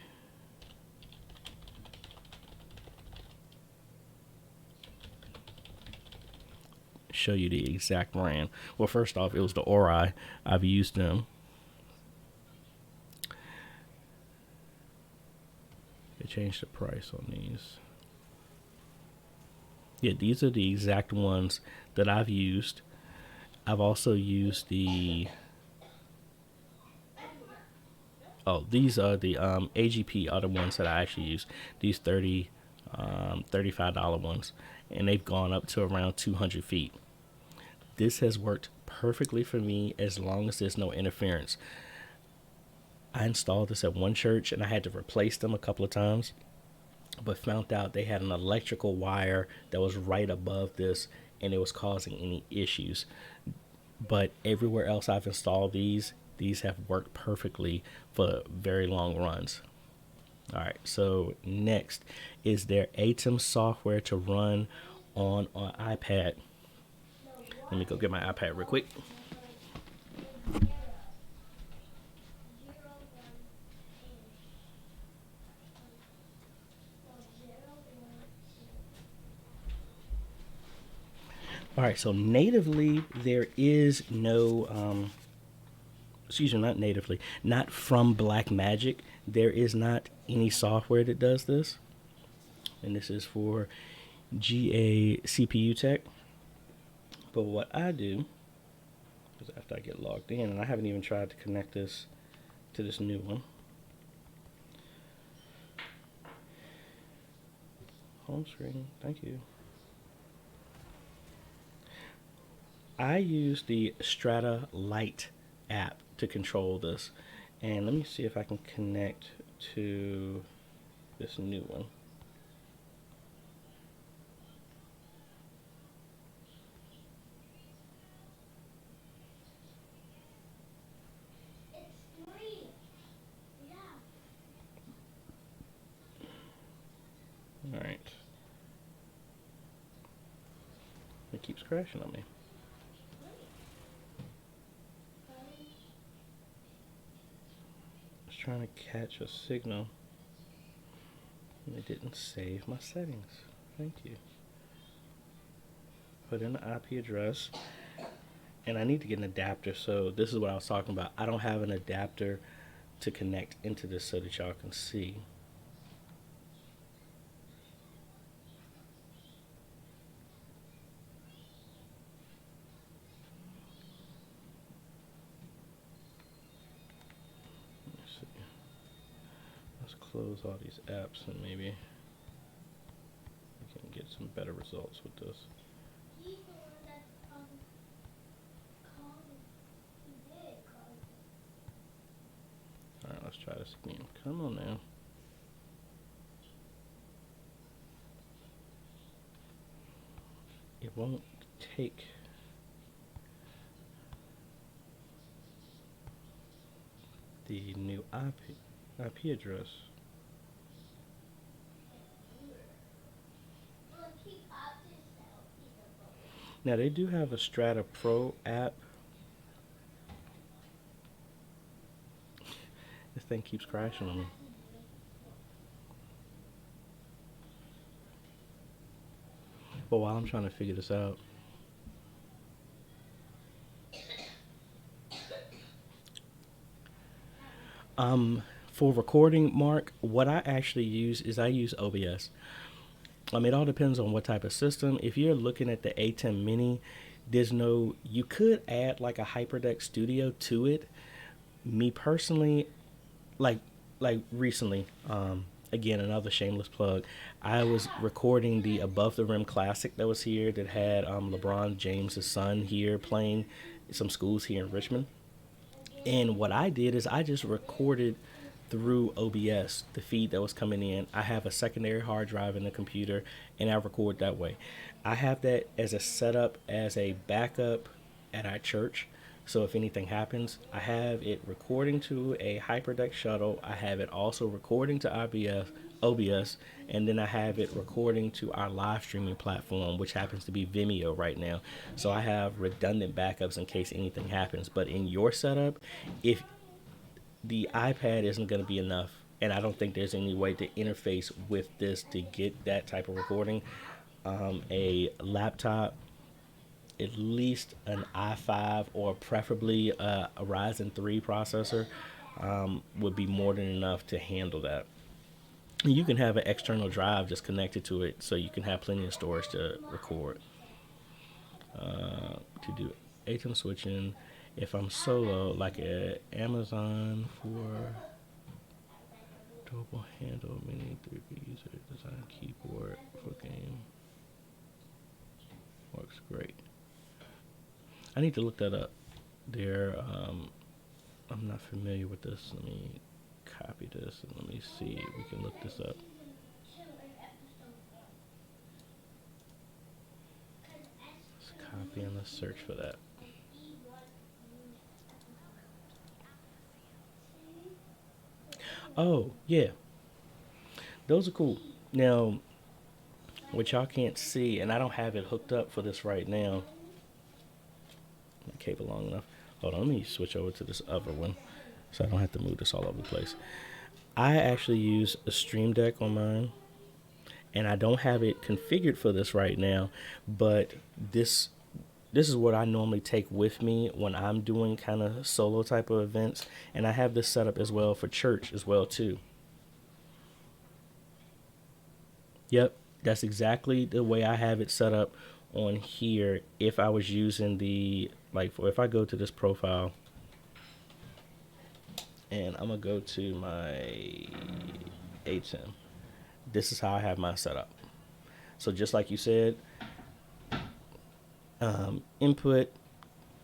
show you the exact brand. Well, first off, it was the Ori. I've used them. They changed the price on these. Yeah, these are the exact ones that I've used. I've also used the... oh, these are the AGP are the ones that I actually use. These 30 $35 ones, and they've gone up to around 200 feet. This has worked perfectly for me as long as there's no interference. I installed this at one church and I had to replace them a couple of times, but found out they had an electrical wire that was right above this and it was causing any issues. But everywhere else I've installed these have worked perfectly for very long runs. All right, so next is their ATEM software to run on an iPad. Let me go get my iPad real quick. All right, so natively there is no, excuse me, not natively, not from Blackmagic. There is not any software that does this. And this is for AJaytheCEO. But what I do is after I get logged in, and I haven't even tried to connect this to this new one. Home screen, thank you. I use the Strata Lite app to control this. And let me see if I can connect to this new one. All right. It keeps crashing on me. Trying to catch a signal and it didn't save my settings. Thank you. Put in the IP address, and I need to get an adapter. So this is what I was talking about. I don't have an adapter to connect into this so that y'all can see. Close all these apps and maybe we can get some better results with this. Alright, let's try this again. Come on now. It won't take the new IP address. Now they do have a Strata Pro app. This thing keeps crashing on me. But while I'm trying to figure this out, for recording, Mark, what I actually use is I use OBS. It all depends on what type of system. If you're looking at the ATEM Mini, you could add like a HyperDeck Studio to it. Me personally, like recently, again, another shameless plug, I was recording the Above the Rim Classic that was here that had LeBron James' son here playing some schools here in Richmond. And what I did is I just recorded through OBS the feed that was coming in. I have a secondary hard drive in the computer and I record that way. I have that as a setup as a backup at our church. So if anything happens, I have it recording to a HyperDeck shuttle. I have it also recording to OBS, and then I have it recording to our live streaming platform, which happens to be Vimeo right now. So I have redundant backups in case anything happens. But in your setup, if the iPad isn't going to be enough, and I don't think there's any way to interface with this to get that type of recording, a laptop, at least an i5 or preferably a Ryzen 3 processor would be more than enough to handle that. And you can have an external drive just connected to it so you can have plenty of storage to record. To do ATEM switching, if I'm solo, like at Amazon for dual will handle many 3D user design keyboard for game. Works great. I need to look that up. I'm not familiar with this. Let me copy this and let me see if we can look this up. Let's copy and let's search for that. Oh, yeah. Those are cool. Now, what y'all can't see, and I don't have it hooked up for this right now. My cable long enough. Hold on, let me switch over to this other one so I don't have to move this all over the place. I actually use a Stream Deck on mine, and I don't have it configured for this right now, but this is what I normally take with me when I'm doing kind of solo type of events, and I have this set up as well for church as well too. Yep, that's exactly the way I have it set up on here. If I was using if I go to this profile, and I'm gonna go to my ATEM, this is how I have my setup. So just like you said, input,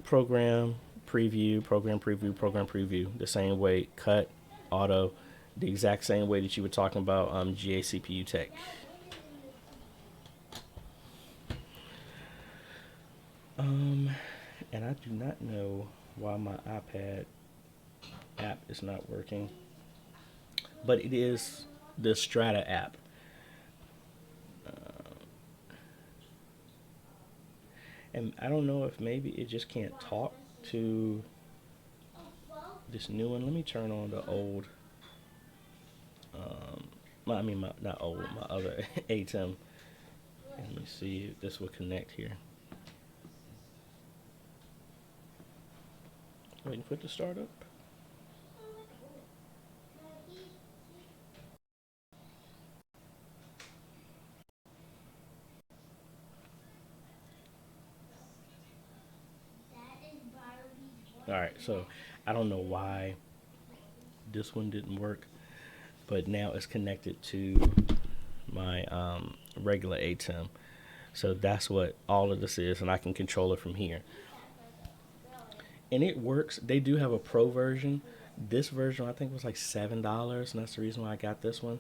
program, preview, program, preview, program, preview, the same way, cut, auto, the exact same way that you were talking about GA CPU Tech. And I do not know why my iPad app is not working, but it is the Strata app. And I don't know if maybe it just can't talk to this new one. Let me turn on the old, not old, my other ATEM. And let me see if this will connect here. Waiting for it to start up. All right, so I don't know why this one didn't work, but now it's connected to my regular ATEM. So that's what all of this is, and I can control it from here. And it works. They do have a pro version. This version I think was like $7, and that's the reason why I got this one.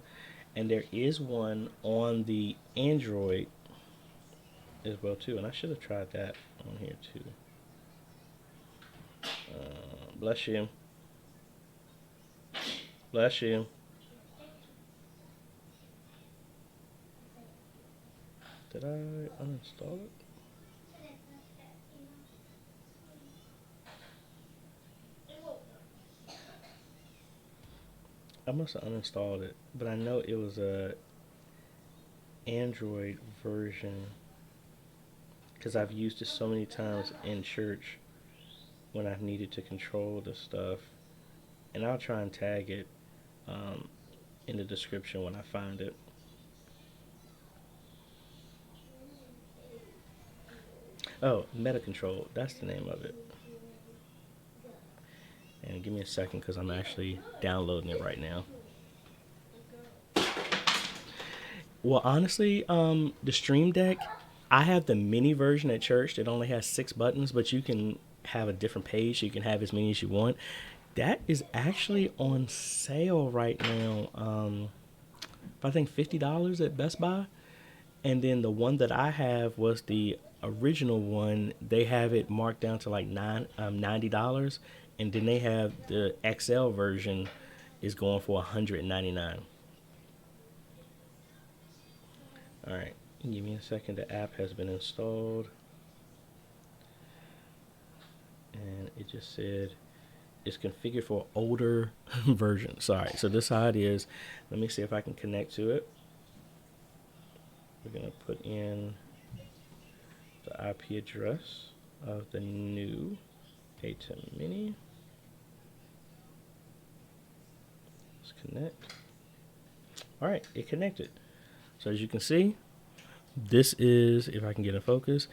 And there is one on the Android as well too, and I should have tried that on here too. Bless you. Bless you. Did I uninstall it? I must have uninstalled it, but I know it was a Android version because I've used it so many times in church when I've needed to control the stuff. And I'll try and tag it in the description when I find it. Oh, Meta Control, that's the name of it. And give me a second because I'm actually downloading it right now. Well, honestly, the Stream Deck, I have the mini version at church that only has 6 buttons, but you can have a different page. So you can have as many as you want. That is actually on sale right now. I think $50 at Best Buy. And then the one that I have was the original one. They have it marked down to like $90. And then they have the XL version is going for $199. All right, give me a second. The app has been installed, and it just said it's configured for older version. Sorry, so this is how it is. Let me see if I can connect to it. We're gonna put in the IP address of the new ATEM Mini. Let's connect. All right, it connected. So as you can see, this is, if I can get in focus,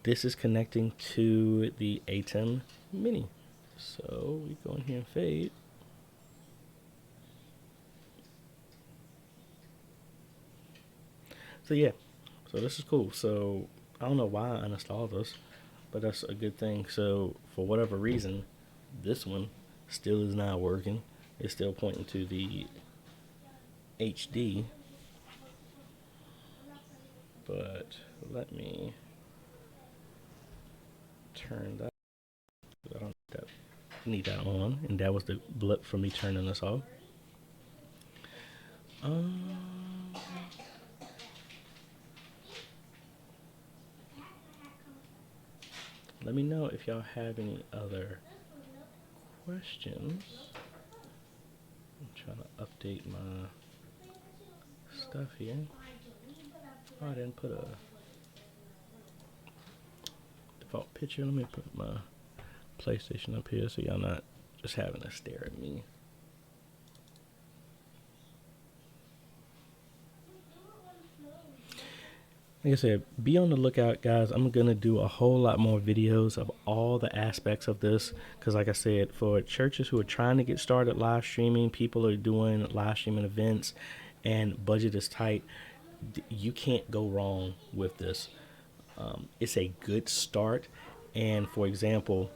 this is connecting to the ATEM Mini. So we go in here and fade. So yeah, so this is cool. So I don't know why I uninstalled this, but that's a good thing. So for whatever reason, this one still is not working. It's still pointing to the HD, but let me turn that. I don't need that on, and that was the blip for me turning this off. Let me know if y'all have any other questions. I'm trying to update my stuff here. Oh, I didn't put a default picture. Let me put my PlayStation up here so y'all not just having to stare at me. Like I said, be on the lookout, guys. I'm going to do a whole lot more videos of all the aspects of this. Because like I said, for churches who are trying to get started live streaming, people are doing live streaming events, and budget is tight, you can't go wrong with this. It's a good start. And for example,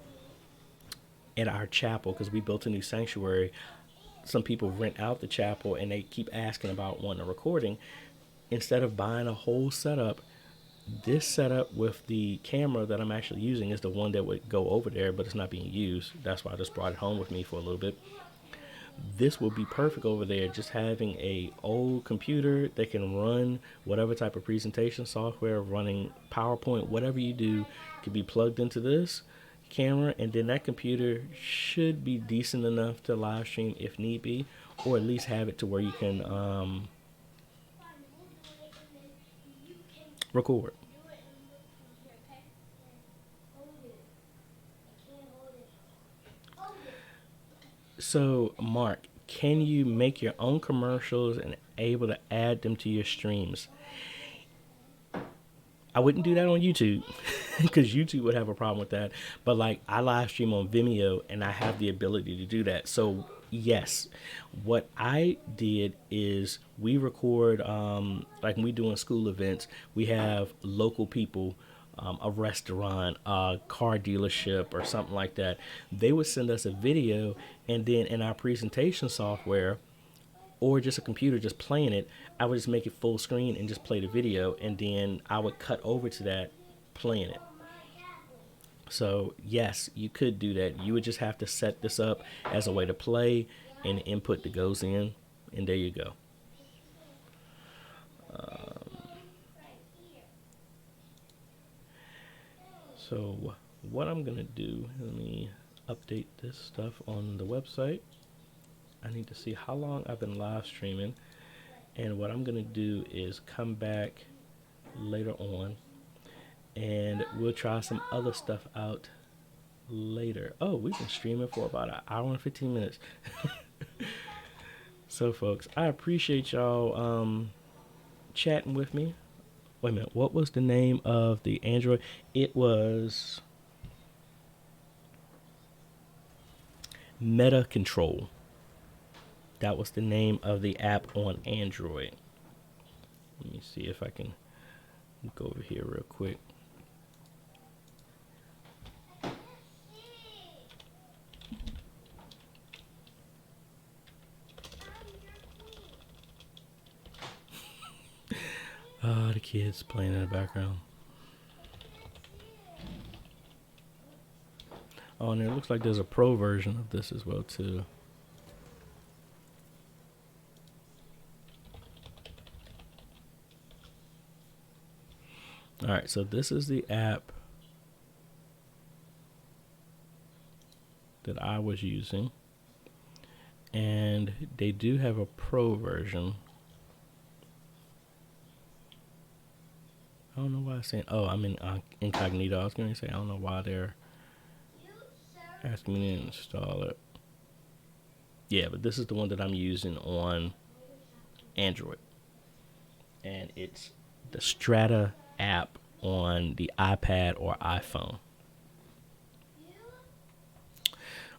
at our chapel, because we built a new sanctuary, some people rent out the chapel and they keep asking about wanting a recording. Instead of buying a whole setup, this setup with the camera that I'm actually using is the one that would go over there, but it's not being used. That's why I just brought it home with me for a little bit. This will be perfect over there. Just having a old computer that can run whatever type of presentation software, running PowerPoint, whatever you do, can be plugged into this camera, and then that computer should be decent enough to live stream if need be, or at least have it to where you can record. So, Mark, can you make your own commercials and able to add them to your streams? I wouldn't do that on YouTube because YouTube would have a problem with that. But like, I live stream on Vimeo and I have the ability to do that. So yes, what I did is we record, like when we doing school events, we have local people, a restaurant, a car dealership or something like that. They would send us a video, and then in our presentation software, or just a computer just playing it, I would just make it full screen and just play the video, and then I would cut over to that playing it. So yes, you could do that. You would just have to set this up as a way to play and input that goes in, and there you go. So what I'm gonna do, let me update this stuff on the website. I need to see how long I've been live streaming, and what I'm gonna do is come back later on and we'll try some other stuff out later. Oh, we've been streaming for about an hour and 15 minutes. So folks, I appreciate y'all chatting with me. Wait a minute, what was the name of the Android? It was Meta Control. That was the name of the app on Android. Let me see if I can go over here real quick. The kids playing in the background. Oh, and it looks like there's a pro version of this as well too. All right, so this is the app that I was using, and they do have a pro version. I don't know why I'm saying, oh, I'm in incognito. I was going to say, I don't know why they're asking me to install it. Yeah, but this is the one that I'm using on Android. And it's the Strata app on the iPad or iPhone.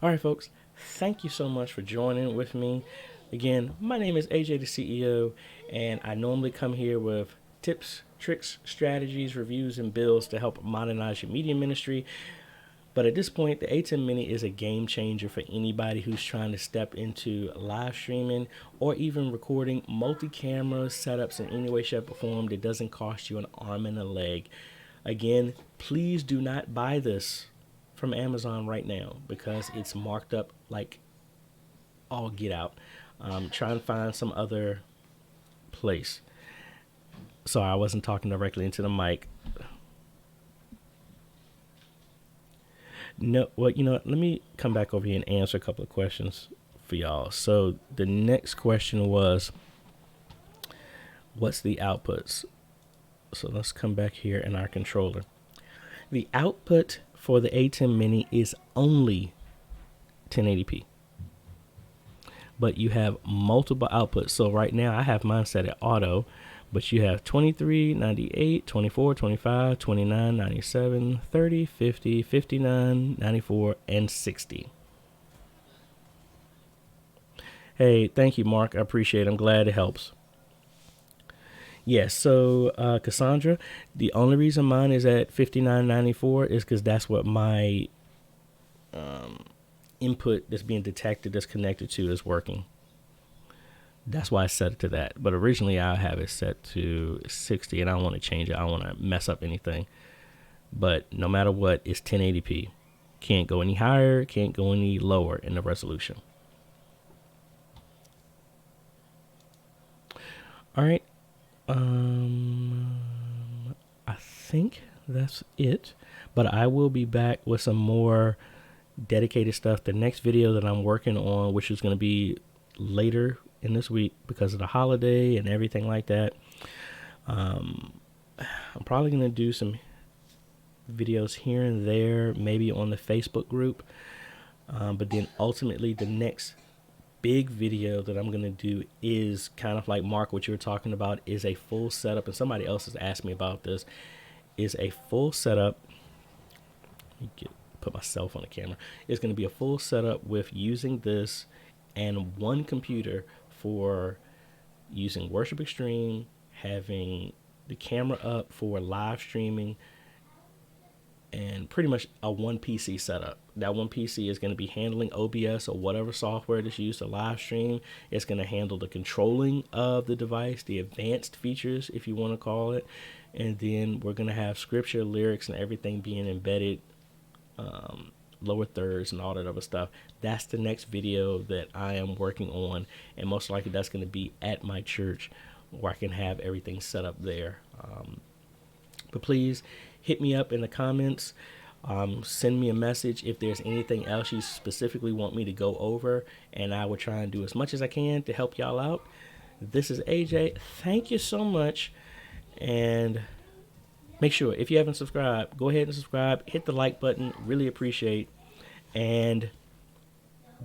All right, folks. Thank you so much for joining with me. Again, my name is AJ the CEO, and I normally come here with tips, tricks, strategies, reviews, and builds to help modernize your media ministry. But at this point, the ATEM Mini is a game changer for anybody who's trying to step into live streaming or even recording multi-camera setups in any way, shape, or form that doesn't cost you an arm and a leg. Again, please do not buy this from Amazon right now because it's marked up like all get out. Try and find some other place. So I wasn't talking directly into the mic. No, well, you know what? Let me come back over here and answer a couple of questions for y'all. So the next question was, what's the outputs? So let's come back here in our controller. The output for the ATEM Mini is only 1080p. But you have multiple outputs. So right now I have mine set at auto, but you have 23, 98, 24, 25, 29, 97, 30, 50, 59, 94, and 60. Hey, thank you, Mark. I appreciate it. I'm glad it helps. Yes, so Cassandra, the only reason mine is at 59.94 is because that's what my input that's being detected that's connected to is working. That's why I set it to that. But originally I have it set to 60 and I don't want to change it. I don't want to mess up anything. But no matter what, it's 1080p. Can't go any higher, can't go any lower in the resolution. All right. I think that's it. But I will be back with some more dedicated stuff. The next video that I'm working on, which is going to be later in this week because of the holiday and everything like that. I'm probably going to do some videos here and there, maybe on the Facebook group. But then ultimately the next big video that I'm going to do is kind of like Mark, what you were talking about, is a full setup. And somebody else has asked me about this, is a full setup. Let me put myself on the camera. It's going to be a full setup with using this and one computer for using Worship Extreme, having the camera up for live streaming, and pretty much a one PC setup. That one PC is going to be handling OBS or whatever software that's used to live stream. It's going to handle the controlling of the device, the advanced features, if you want to call it. And then we're going to have scripture, lyrics, and everything being embedded, lower thirds and all that other stuff. That's the next video that I am working on, and most likely that's going to be at my church where I can have everything set up there. But please hit me up in the comments. Send me a message if there's anything else you specifically want me to go over, and I will try and do as much as I can to help y'all out. This is AJ. Thank you so much, and make sure, if you haven't subscribed, go ahead and subscribe. Hit the like button. Really appreciate. And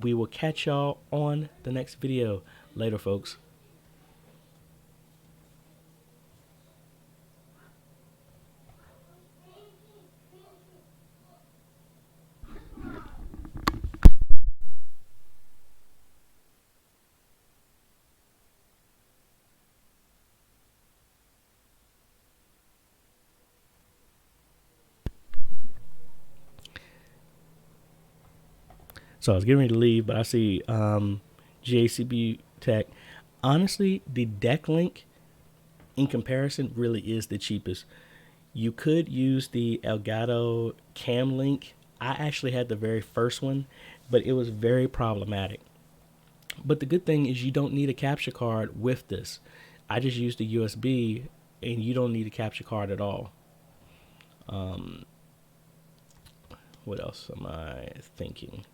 we will catch y'all on the next video. Later, folks. So I was getting ready to leave, but I see JCB Tech. Honestly, the deck link in comparison really is the cheapest. You could use the Elgato Cam Link. I actually had the very first one, but it was very problematic. But the good thing is you don't need a capture card with this. I just used the USB, and you don't need a capture card at all. What else am I thinking?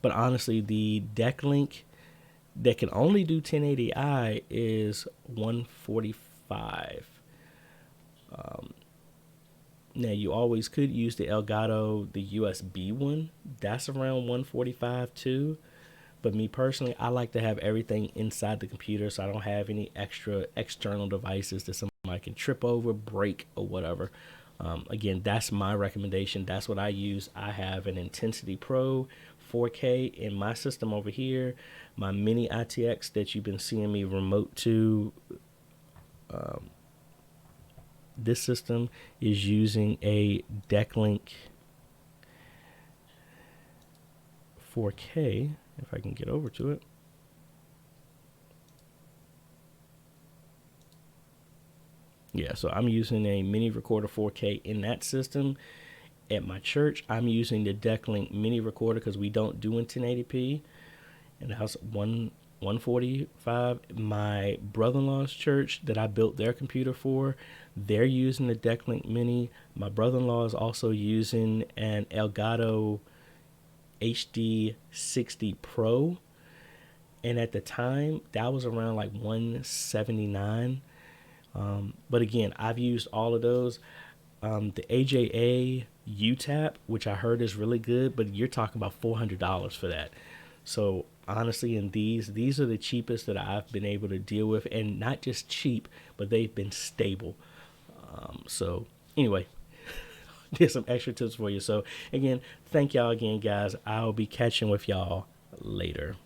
But honestly, the deck link that can only do 1080i is $145. Now you always could use the Elgato, the USB one. That's around $145 too. But me personally, I like to have everything inside the computer, so I don't have any extra external devices that somebody can trip over, break, or whatever. Again, that's my recommendation. That's what I use. I have an Intensity Pro 4K in my system over here. My Mini ITX that you've been seeing me remote to this system is using a Decklink 4K, if I can get over to it. Yeah, so I'm using a Mini Recorder 4K in that system. At my church, I'm using the Decklink Mini Recorder because we don't do in 1080p. And the house 145. My brother-in-law's church that I built their computer for, they're using the Decklink Mini. My brother-in-law is also using an Elgato HD 60 Pro. And at the time, that was around like $179. But again, I've used all of those. The AJA UTAP, which I heard is really good, but you're talking about $400 for that. So honestly, in these are the cheapest that I've been able to deal with, and not just cheap, but they've been stable. So anyway, there's some extra tips for you. So again, thank y'all again, guys. I'll be catching with y'all later.